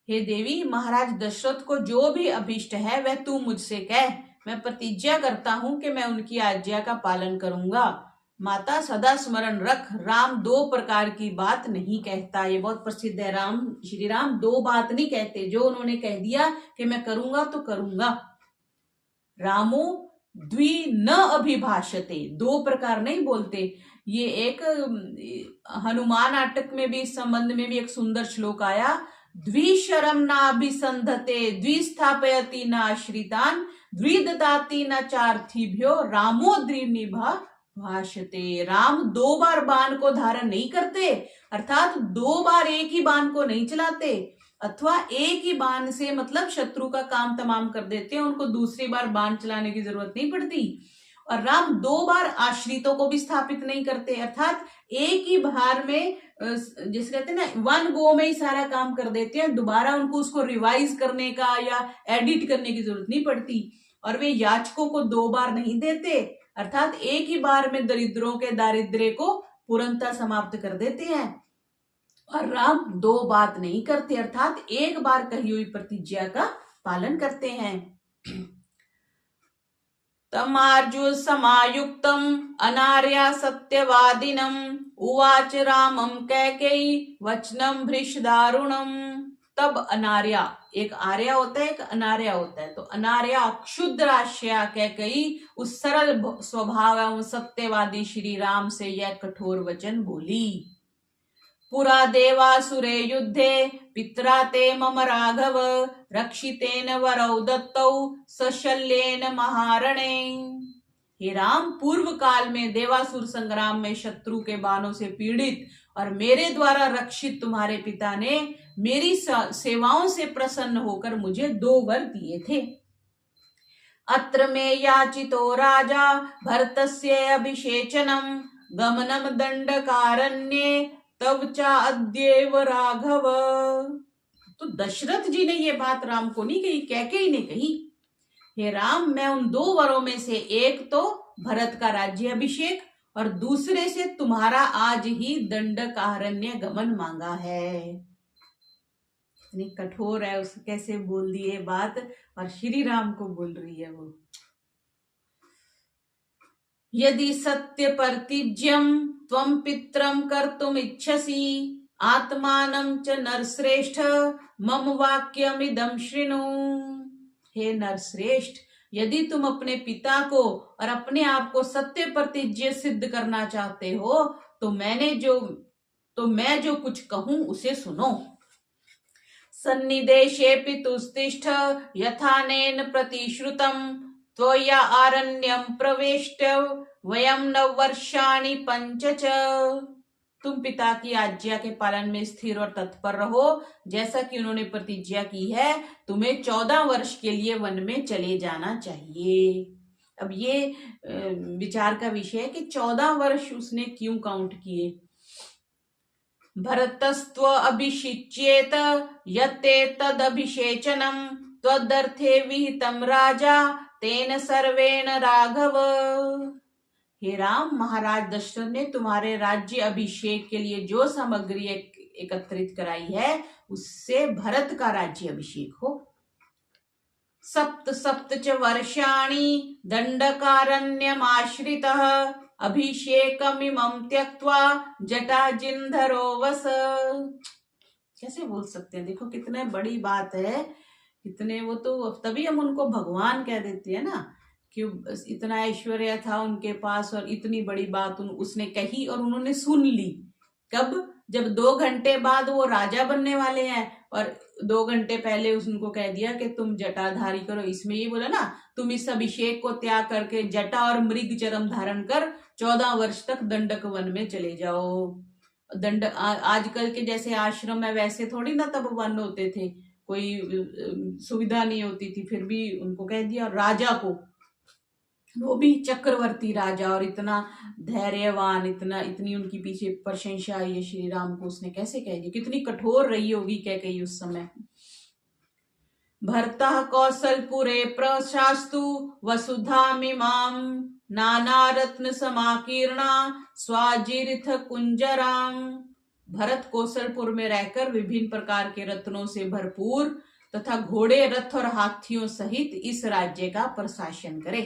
हे देवी, महाराज दशरथ को जो भी अभिष्ट है वह तू मुझसे कह, मैं प्रतिज्ञा करता हूं कि मैं उनकी आज्ञा का पालन करूंगा। माता सदा स्मरण रख, राम दो प्रकार की बात नहीं कहता। ये बहुत प्रसिद्ध है, राम, श्री राम दो बात नहीं कहते। जो उन्होंने कह दिया कि मैं करूंगा तो करूंगा। रामो द्वि न अभिभाषते, दो प्रकार नहीं बोलते। ये एक हनुमान नाटक में भी, इस संबंध में भी एक सुंदर श्लोक आया, द्विशरम नाभिसंधते द्विस्थापयति न आश्रितान द्विददाति न चार्थिभ्यो रामो द्विनिभा भाषते। राम दो बार बाण को धारण नहीं करते, अर्थात दो बार एक ही बाण को नहीं चलाते, अथवा एक ही बाण से मतलब शत्रु का काम तमाम कर देते हैं, उनको दूसरी बार बाण चलाने की जरूरत नहीं पड़ती। और राम दो बार आश्रितों को भी स्थापित नहीं करते, अर्थात एक ही बार में, जिसे कहते हैं ना, वन गो में ही सारा काम कर देते हैं, दोबारा उनको उसको रिवाइज करने का या एडिट करने की जरूरत नहीं पड़ती। और वे याचकों को दो बार नहीं देते, अर्थात एक ही बार में दरिद्रों के दारिद्र्य को पूर्णतः समाप्त कर देते हैं। और राम दो बात नहीं करते, अर्थात एक बार कही हुई प्रतिज्ञा का पालन करते हैं। तमार्जुन समायुक्तम अनार्या सत्यवादिनम उवाच रामम कैकेयी वचनम भृशदारुणम। तब अनार्या, एक आर्या होता है, एक अनार्या होता है, तो अनार्या क्षुद्राश्या कैकेयी उस सरल स्वभाव एवं सत्यवादी श्री राम से यह कठोर वचन बोली। पुरा देवासुरे युद्धे पित्रा ते मम राघव रक्षितेन वरौ दत्तौ सशल्येन महारणे। हे राम, पूर्व काल में देवासुर संग्राम में शत्रु के बाणों से पीड़ित और मेरे द्वारा रक्षित तुम्हारे पिता ने मेरी सेवाओं से प्रसन्न होकर मुझे दो वर दिए थे। अत्र मे याचितो राजा भरतस्य अभिषेचनम गमनम दंडकारण्ये तब चा अद्येव राघव। तो दशरथ जी ने ये बात राम को नहीं कही, कैकेयी ने कही। हे राम, मैं उन दो वरों में से एक तो भरत का राज्य अभिषेक और दूसरे से तुम्हारा आज ही दंडकारण्य गमन मांगा है। इतनी कठोर है, उस कैसे बोल दिए बात, और श्री राम को बोल रही है वो। यदि सत्य प्रतिज्ञम त्वं पित्रम कर्तुम इच्छसि आत्मानं च नरश्रेष्ठ मम वाक्यमिदं शृणु। हे नरश्रेष्ठ, यदि तुम अपने पिता को और अपने आप को सत्य प्रतिज्ञ सिद्ध करना चाहते हो तो मैं जो कुछ कहूं उसे सुनो। सन्निदेशे पितुस्तिष्ठ यथानेन प्रतिश्रुतम् त्वया आरण्यं प्रवेष्ट वयं नववर्षाणि पंच च। तुम पिता की आज्ञा के पालन में स्थिर और तत्पर रहो, जैसा कि उन्होंने प्रतिज्ञा की है। तुम्हें 14 वर्ष के लिए वन में चले जाना चाहिए। अब ये विचार का विषय है कि 14 वर्ष उसने क्यों काउंट किए। भरतस्त्व अभिषिच्येत यत्ते तदभिषेचनम त्वदर्थे विहितम राजा तेन सर्वेण राघव। हे राम, महाराज दशरथ ने तुम्हारे राज्य अभिषेक के लिए जो सामग्री एकत्रित कराई है उससे भरत का राज्य अभिषेक हो। सप्त सप्त च वर्षाणि दंडकारण्यमाश्रितः अभिषेकमिमं त्यक्त्वा जटाजिन्धरो वस। कैसे बोल सकते हैं, देखो कितने बड़ी बात है, कितने वो तो तभी हम उनको भगवान कह देते हैं ना, कि इतना ऐश्वर्य था उनके पास और इतनी बड़ी बात उसने कही और उन्होंने सुन ली। कब? जब 2 घंटे बाद वो राजा बनने वाले हैं और 2 घंटे पहले उनको कह दिया कि तुम जटाधारी करो। इसमें ये बोला ना, तुम इस अभिषेक को त्याग करके जटा और मृग चरम धारण कर 14 वर्ष तक दंडक वन में चले जाओ। आजकल के जैसे आश्रम है वैसे थोड़ी ना तब वन होते थे, कोई सुविधा नहीं होती थी, फिर भी उनको कह दिया। राजा को, वो भी चक्रवर्ती राजा और इतना धैर्यवान, इतनी उनकी पीछे प्रशंसा ये श्री राम को, उसने कैसे कह दिया। कितनी कठोर रही होगी कैकेयी उस समय। भर्ता कौशलपुरे प्रशास्तु वसुधामिमां नाना रत्न समाकीर्णा स्वाजिरिथ कुंजराम। भरत कौशलपुर में रहकर विभिन्न प्रकार के रत्नों से भरपूर तथा घोड़े, रथ और हाथियों सहित इस राज्य का प्रशासन करे।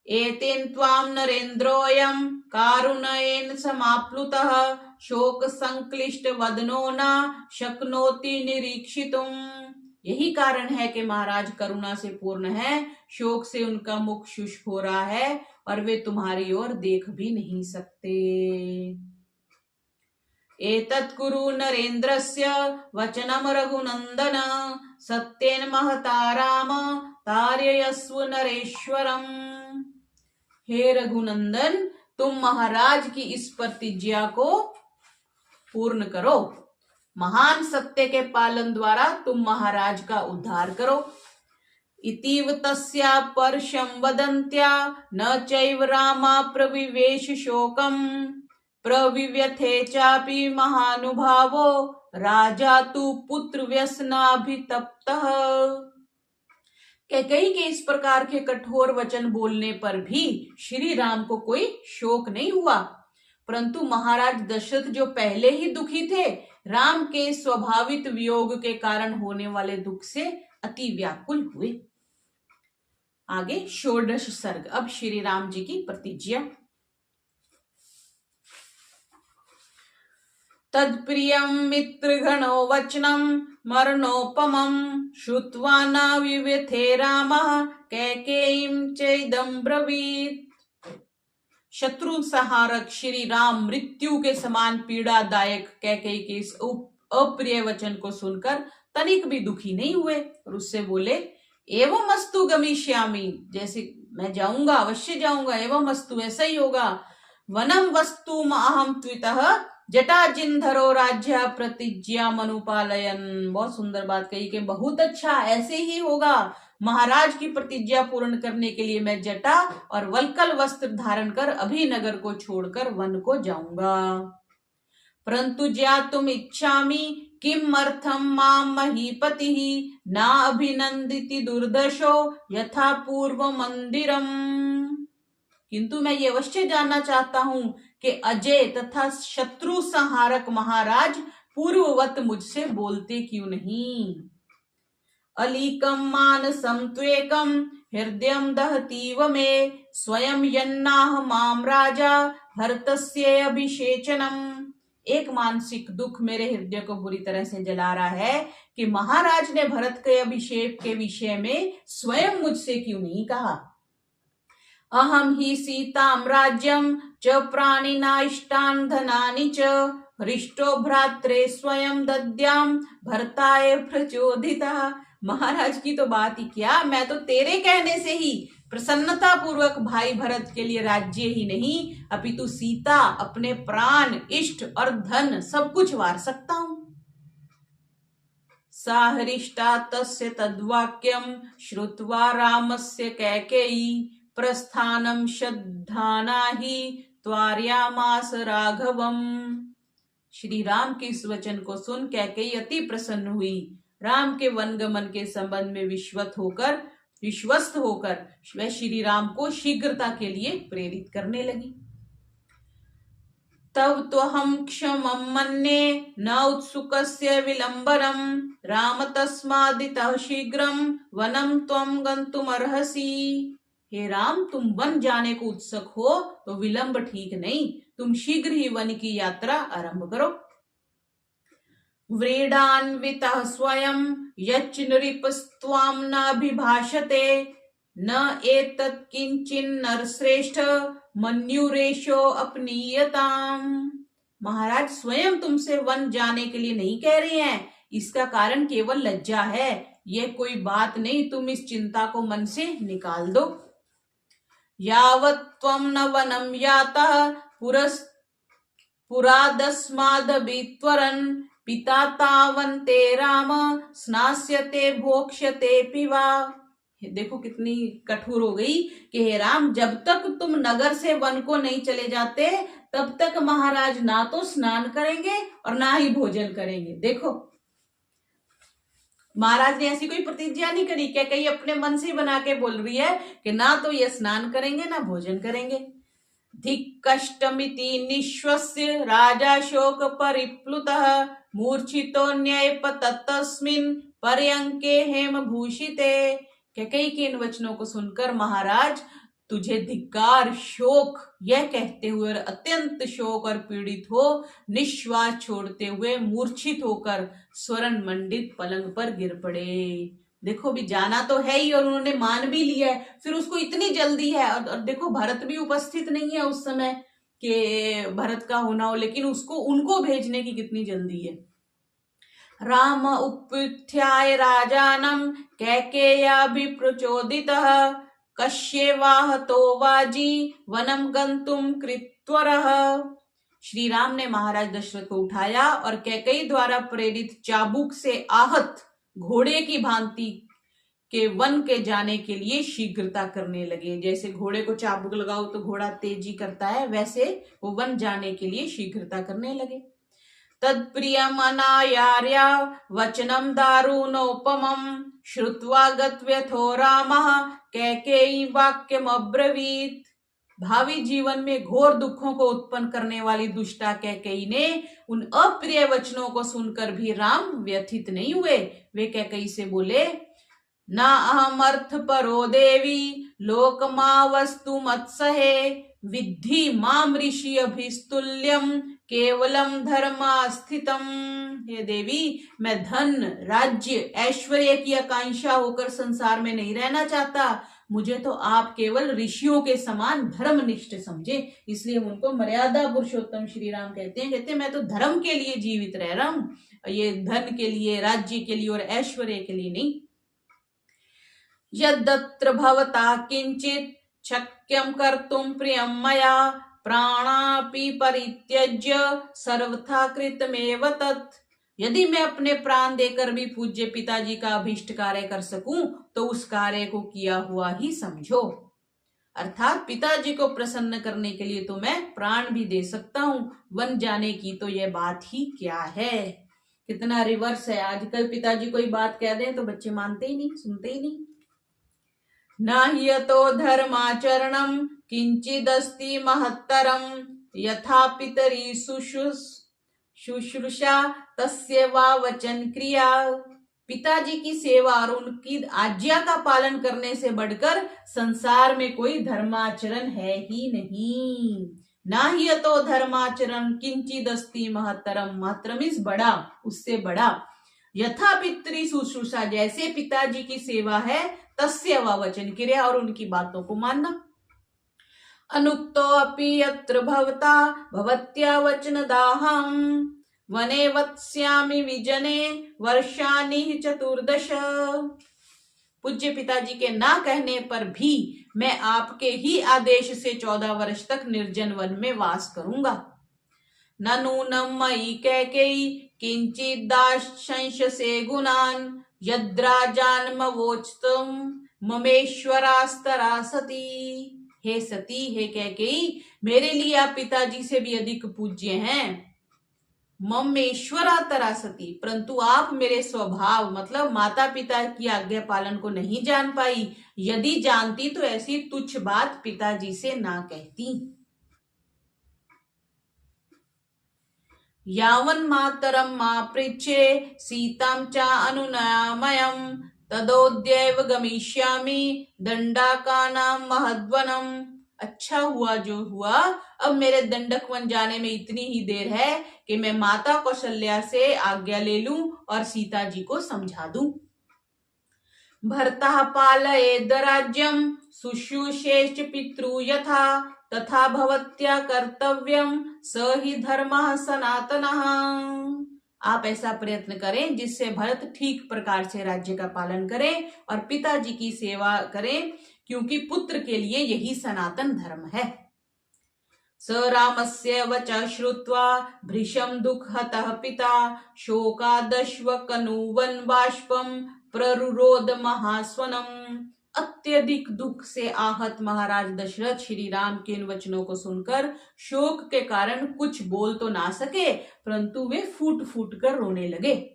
एतेन त्वां नरेन्द्रोऽयं कारुण्येन समाप्लुतः शोक संक्लिष्ट वदनो न शक्नोति निरीक्षितुम्। यही कारण है कि महाराज करुणा से पूर्ण है, शोक से उनका मुख शुष्क हो रहा है और वे तुम्हारी ओर देख भी नहीं सकते। एतत् कुरु नरेन्द्रस्य वचनं रघुनंदन सत्येन महता राम तारयस्व नरेश्वरम। हे रघुनंदन, तुम महाराज की इस प्रतिज्ञा को पूर्ण करो। महान सत्य के पालन द्वारा तुम महाराज का उद्धार करो। इतीव तस्या पर्षं वदन्त्या न चैव रामा प्रविवेश शोकम प्रविव्यथे चापि महानुभावो राजा तु पुत्र व्यसनाभितप्तः। कैकेयी के इस प्रकार के कठोर वचन बोलने पर भी श्री राम को कोई शोक नहीं हुआ, परंतु महाराज दशरथ जो पहले ही दुखी थे, राम के स्वाभाविक वियोग के कारण होने वाले दुख से अति व्याकुल हुए। आगे 16 सर्ग। अब श्री राम जी की प्रतिज्ञा। तत्प्रियं मित्रगणो वचनं मरणोपमं श्रुत्वा न विव्यथे रामः कैकेयीं चैदं ब्रवीत्। शत्रु संहारक श्री राम मृत्यु के समान पीड़ादायक कैकेयी के इस अप्रिय वचन को सुनकर तनिक भी दुखी नहीं हुए और उससे बोले, एवं अस्तु गमिष्यामि, जैसे मैं जाऊंगा, अवश्य जाऊंगा, एवं अस्तु, ऐसा ही होगा। वनम वस्तु अहम त्वितः जटाजिन्धरो राज्य प्रतिज्ञा मनुपालयन। बहुत सुंदर बात कही कि बहुत अच्छा, ऐसे ही होगा। महाराज की प्रतिज्ञा पूर्ण करने के लिए मैं जटा और वल्कल वस्त्र धारण कर अभी नगर को छोड़कर वन को जाऊंगा। परंतु ज्ञातुम इच्छामि किम अर्थम मां महीपतिः न अभिनंदिति दुर्दशो यथा पूर्व मंदिरम। किंतु मैं ये अवश्य जानना चाहता हूं कि अजय तथा शत्रु संहारक महाराज पूर्ववत मुझसे बोलते क्यों नहीं। अलीकम मानसं त्वेकं हृदयं दहतीव मे स्वयं यन्नाह माम राजा भरतस्य अभिषेचनम। एक मानसिक दुख मेरे हृदय को बुरी तरह से जला रहा है कि महाराज ने भरत के अभिषेक के विषय में स्वयं मुझसे क्यों नहीं कहा। अहम ही सीताम राज्यम च प्राणिना इष्टान धनानि च हृष्टो भ्रात्रे स्वयं दद्याम भरताय प्रचोदिता। महाराज की तो बात ही क्या, मैं तो तेरे कहने से ही प्रसन्नता पूर्वक भाई भरत के लिए राज्य ही नहीं अपितु सीता, अपने प्राण, इष्ट और धन सब कुछ वार सकता हूं। साहरिष्टा तस्य तद्वाक्यम श्रुत्वा रामस्य कैकेयी प्रस्थानम श्रद्धाना ही त्वार्यामास राघवम। श्री राम के इस वचन को सुन कैकेयी अति प्रसन्न हुई। राम के वनगमन के संबंध में विश्वस्त होकर वह श्री राम को शीघ्रता के लिए प्रेरित करने लगी। तव तो हम क्षमं मन्ये न उत्सुकस्य विलंबरम राम तस्मादितः शीघ्रम वनम त्वं गंतुमर्हसि। हे राम, तुम वन जाने को उत्सुक हो तो विलंब ठीक नहीं, तुम शीघ्र ही वन की यात्रा आरंभ करो। व्रीडान्वितः स्वयं यच्च नृपस्त्वां नाभिभाषते न एतत् किंचिन्नरश्रेष्ठ मन्युरेशो अपनीयताम। महाराज स्वयं तुमसे वन जाने के लिए नहीं कह रहे हैं, इसका कारण केवल लज्जा है, यह कोई बात नहीं, तुम इस चिंता को मन से निकाल दो। यावत् त्वं न वनं यातः पुरादस्मादभित्वरन् पिता तावन्ते राम स्नास्यते भोक्ष्यते पिवा। देखो कितनी कठोर हो गई कि हे राम, जब तक तुम नगर से वन को नहीं चले जाते तब तक महाराज ना तो स्नान करेंगे और ना ही भोजन करेंगे। देखो महाराज ने ऐसी कोई प्रतिज्ञा नहीं करी, क्या कहीं अपने मन से बना के बोल रही है कि ना तो ये स्नान करेंगे ना भोजन करेंगे। धिक कष्टमिति निश्वस्य राजा शोक परिप्लुतः मूर्छितो न्यपततस्मिन् पर्यंके हेमभूषिते। कैकेयी के इन वचनों को सुनकर महाराज तुझे धिक्कार, शोक यह कहते हुए और अत्यंत शोक और पीड़ित हो निश्वास छोड़ते हुए मूर्छित होकर स्वर्ण मंडित पलंग पर गिर पड़े। देखो भी जाना तो है ही और उन्होंने मान भी लिया है, फिर उसको इतनी जल्दी है और देखो भरत भी उपस्थित नहीं है उस समय कि भरत का होना हो, लेकिन उनको भेजने की कितनी जल्दी है। राम उपथ्याय राजानम कैकेय्याभिप्रचोदितः कश्यवाहतो वाजी वनम गंतुम कृत्वरः। श्री राम ने महाराज दशरथ को उठाया और कैकेयी द्वारा प्रेरित चाबुक से आहत घोड़े की भांति के वन के जाने के लिए शीघ्रता करने लगे। जैसे घोड़े को चाबुक लगाओ तो घोड़ा तेजी करता है, वैसे वो वन जाने के लिए शीघ्रता करने लगे। तत्प्रियम अनायार्य वचनम दारुणोपमं श्रुत्वा गत्व्यथो रामः कैकेयी वाक्यम अब्रवीत। भावी जीवन में घोर दुखों को उत्पन्न करने वाली दुष्टा कैकेयी ने उन अप्रिय वचनों को सुनकर भी राम व्यथित नहीं हुए। वे कैकेयी से बोले, ना अहम अर्थ परो देवी लोकमा वस्तु मत्सहे विद्धि माम ऋषि अभिस्तुल्यम केवलम धर्मास्थितम। हे देवी, मैं धन, राज्य, ऐश्वर्य की आकांक्षा होकर संसार में नहीं रहना चाहता, मुझे तो आप केवल ऋषियों के समान धर्मनिष्ठ समझे, इसलिए उनको मर्यादा पुरुषोत्तम श्री राम कहते हैं मैं तो धर्म के लिए जीवित रह रहा हूं, ये धन के लिए, राज्य के लिए और ऐश्वर्य के लिए नहीं। यद्यत्र भवता किंचित शक्यं कर्तुं प्रियं मया प्राणापि परित्यज्य सर्वथा कृतमेव तत्। यदि मैं अपने प्राण देकर भी पूज्य पिताजी का अभीष्ट कार्य कर सकूं तो उस कार्य को किया हुआ ही समझो। अर्थात पिताजी को प्रसन्न करने के लिए तो मैं प्राण भी दे सकता हूं, वन जाने की तो यह बात ही क्या है। कितना रिवर्स है, आजकल पिताजी कोई बात कह दें तो बच्चे मानते ही नहीं, सुनते ही नहीं। नाह्यतो धर्माचरणं किंचिदस्ति महत्तरं यथा पितरी शुश्रूषा तस्य वा वचन क्रिया। पिताजी की सेवा और उनकी आज्ञा का पालन करने से बढ़कर संसार में कोई धर्माचरण है ही नहीं। ना ही अतो धर्माचरण किंचिदस्ति महत्तरम, महत्तरम इस बड़ा, उससे बड़ा। यथा पितृ शुश्रूषा, जैसे पिताजी की सेवा है, तस्य व वचन क्रिया, और उनकी बातों को मानना। अनुक्तो अपि यत्र भवता भवत्या वचनदाहं वने वत्स्यामि विजने वर्षाणि 14। पूज्य पिताजी के ना कहने पर भी मैं आपके ही आदेश से 14 वर्ष तक निर्जन वन में वास करूंगा। न नूनम मयि कैकेयी किंचिदाशंससे गुणान यद्राजानमवोचतुम ममेश्वरास्तरा सती। हे सती, हे कैकेयी, मेरे लिए आप पिताजी से भी अधिक पूज्य हैं। ममेश्वरा तरा सती, परंतु आप मेरे स्वभाव मतलब माता पिता की आज्ञा पालन को नहीं जान पाई। यदि जानती तो ऐसी तुच्छ बात पिताजी से ना कहती। यावन् मातरम मा पृच्छे सीतां च अनुनयामयम् तदोद्यैव गमिष्यामि दंडाकानां महद्वनम्। अच्छा हुआ जो हुआ, अब मेरे दंडक वन जाने में इतनी ही देर है कि मैं माता कौशल्या से आज्ञा ले लूं और सीता जी को समझा दूं। भर्ता पालयेद राज्यं शुश्रूषेश्च पितृ यथा तथा भवत्या कर्तव्यम स ही धर्मः सनातनः। आप ऐसा प्रयत्न करें जिससे भरत ठीक प्रकार से राज्य का पालन करें और पिताजी की सेवा करें, क्योंकि पुत्र के लिए यही सनातन धर्म है। स रामस्य वचः श्रुत्वा भृशं दुःखतः पिता शोकादश्वकनुवन् बाष्पं प्ररुरोध महास्वनम्। अत्यधिक दुख से आहत महाराज दशरथ श्री राम के इन वचनों को सुनकर शोक के कारण कुछ बोल तो ना सके, परंतु वे फूट फूट कर रोने लगे।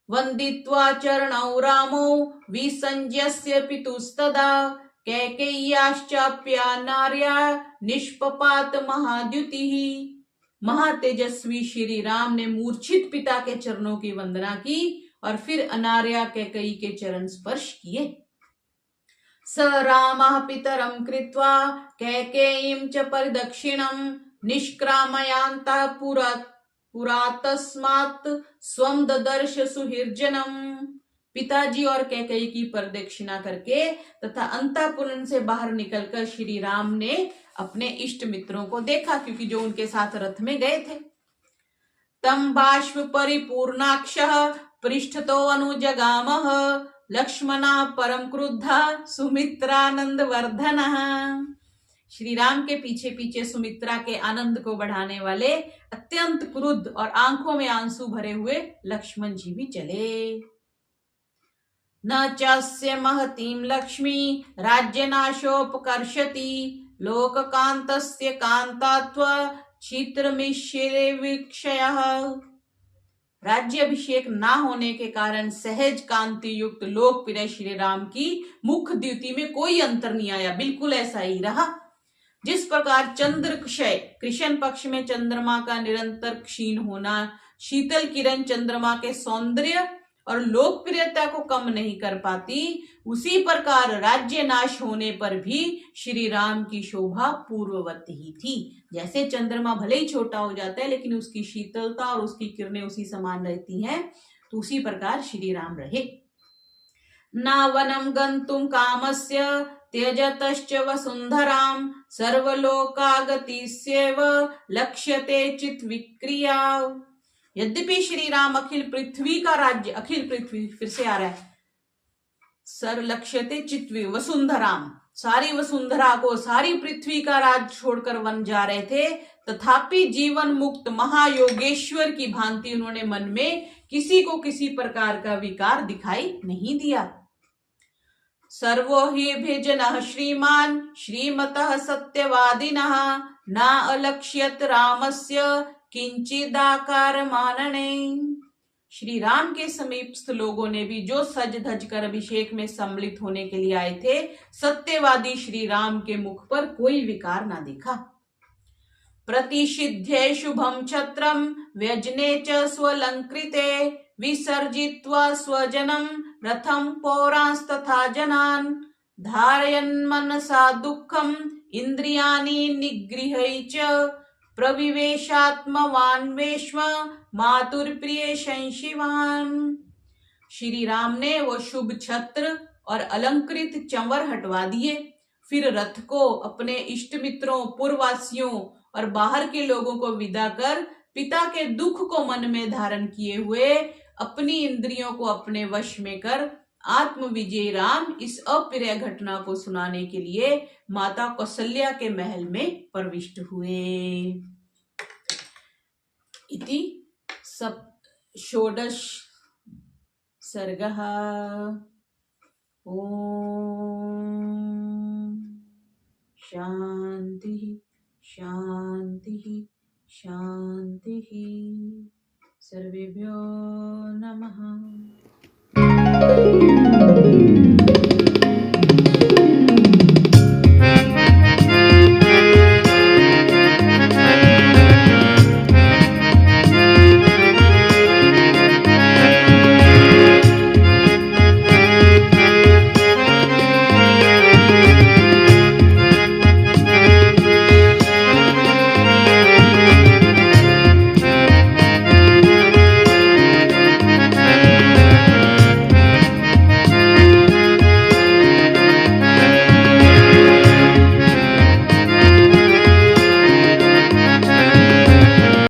वंदित्वा चरणौ रामो विसंज्ञस्य पितुस्तदा कैकेय्याश्चाप्या नार्या निष्पपात महाद्युतिः। महातेजस्वी श्री राम ने मूर्छित पिता के चरणों की वंदना की और फिर अनार्या कैकेयी के चरण स्पर्श किए। स रामः पितरं कृत्वा कैकेयीं च परिदक्षिणं निष्क्रामयान्तः पुरातस्मात् स्वं ददर्श सुहृर्जनम्। पिताजी और कैकेयी की प्रदक्षिणा करके तथा अंतःपुर से बाहर निकलकर श्री राम ने अपने इष्ट मित्रों को देखा, क्योंकि जो उनके साथ रथ में गए थे। तम बाष्प परिपूर्णाक्षः पृष्ठतो अनुजगामः लक्ष्मणा परम क्रुद्धा सुमित्रानंद वर्धनः। श्री राम के पीछे पीछे सुमित्रा के आनंद को बढ़ाने वाले अत्यंत क्रुद्ध और आंखों में आंसू भरे हुए लक्ष्मण जी भी चले। न चास्य महतीं लक्ष्मी राज्यनाशोपकर्षति लोककान्तस्य कान्तात्व क्षित्रमिश्रे विक्षयः। राज्याभिषेक ना होने के कारण सहज कांति युक्त लोकप्रिय श्री राम की मुख द्युति में कोई अंतर नहीं आया, बिल्कुल ऐसा ही रहा। जिस प्रकार चंद्र क्षय, कृष्ण पक्ष में चंद्रमा का निरंतर क्षीण होना शीतल किरण चंद्रमा के सौंदर्य और लोकप्रियता को कम नहीं कर पाती, उसी प्रकार राज्य नाश होने पर भी श्री राम की शोभा पूर्ववत ही थी। जैसे चंद्रमा भले ही छोटा हो जाता है लेकिन उसकी शीतलता और उसकी किरणें उसी समान रहती हैं, तो उसी प्रकार श्री राम रहे। ना वनम गंतुम कामस्य त्यजतश्च वसुंधराम सर्वलोकागतिस्यैव लक्ष्यते चित विक्रिया। यद्यपि श्री राम अखिल पृथ्वी का राज्य, अखिल पृथ्वी फिर से आ रहा है, सर लक्ष्यते चित्वी वसुंधराम, सारी वसुंधरा को, सारी पृथ्वी का राज छोड़कर वन जा रहे थे, तथापि जीवन मुक्त महायोगेश्वर की भांति उन्होंने मन में किसी को किसी प्रकार का विकार दिखाई नहीं दिया। सर्वो हि भिजनः श्रीमान श्रीमतः सत्यवादिनः ना अलक्ष्यत रामस्य किंचिदाकार मानने। श्री राम के समीपस्थ लोगों ने भी जो सज धज कर अभिषेक में सम्मिलित होने के लिए आए थे, सत्यवादी श्री राम के मुख पर कोई विकार ना देखा। प्रतिषिध्ये शुभम छत्रम व्यजने च स्वलंकृते विसर्जित्वा स्वजनम रथम पौरांस्तथा जनान धारयन् मनसा दुःखम इंद्रियाणि निगृह्य च प्रविवेशात्मवान्वेष्म मातुर्प्रिय संशिवान। श्री राम ने वो शुभ छत्र और अलंकृत चंवर हटवा दिए। फिर रथ को अपने इष्ट मित्रों, पूर्ववासियों और बाहर के लोगों को विदा कर पिता के दुख को मन में धारण किए हुए अपनी इंद्रियों को अपने वश में कर आत्म विजय राम इस अप्रिय घटना को सुनाने के लिए माता कौसल्या के महल में प्रविष्ट हुए। इति सब षोडश सर्गः। ओम शांति शांति शांति। सर्वेभ्यो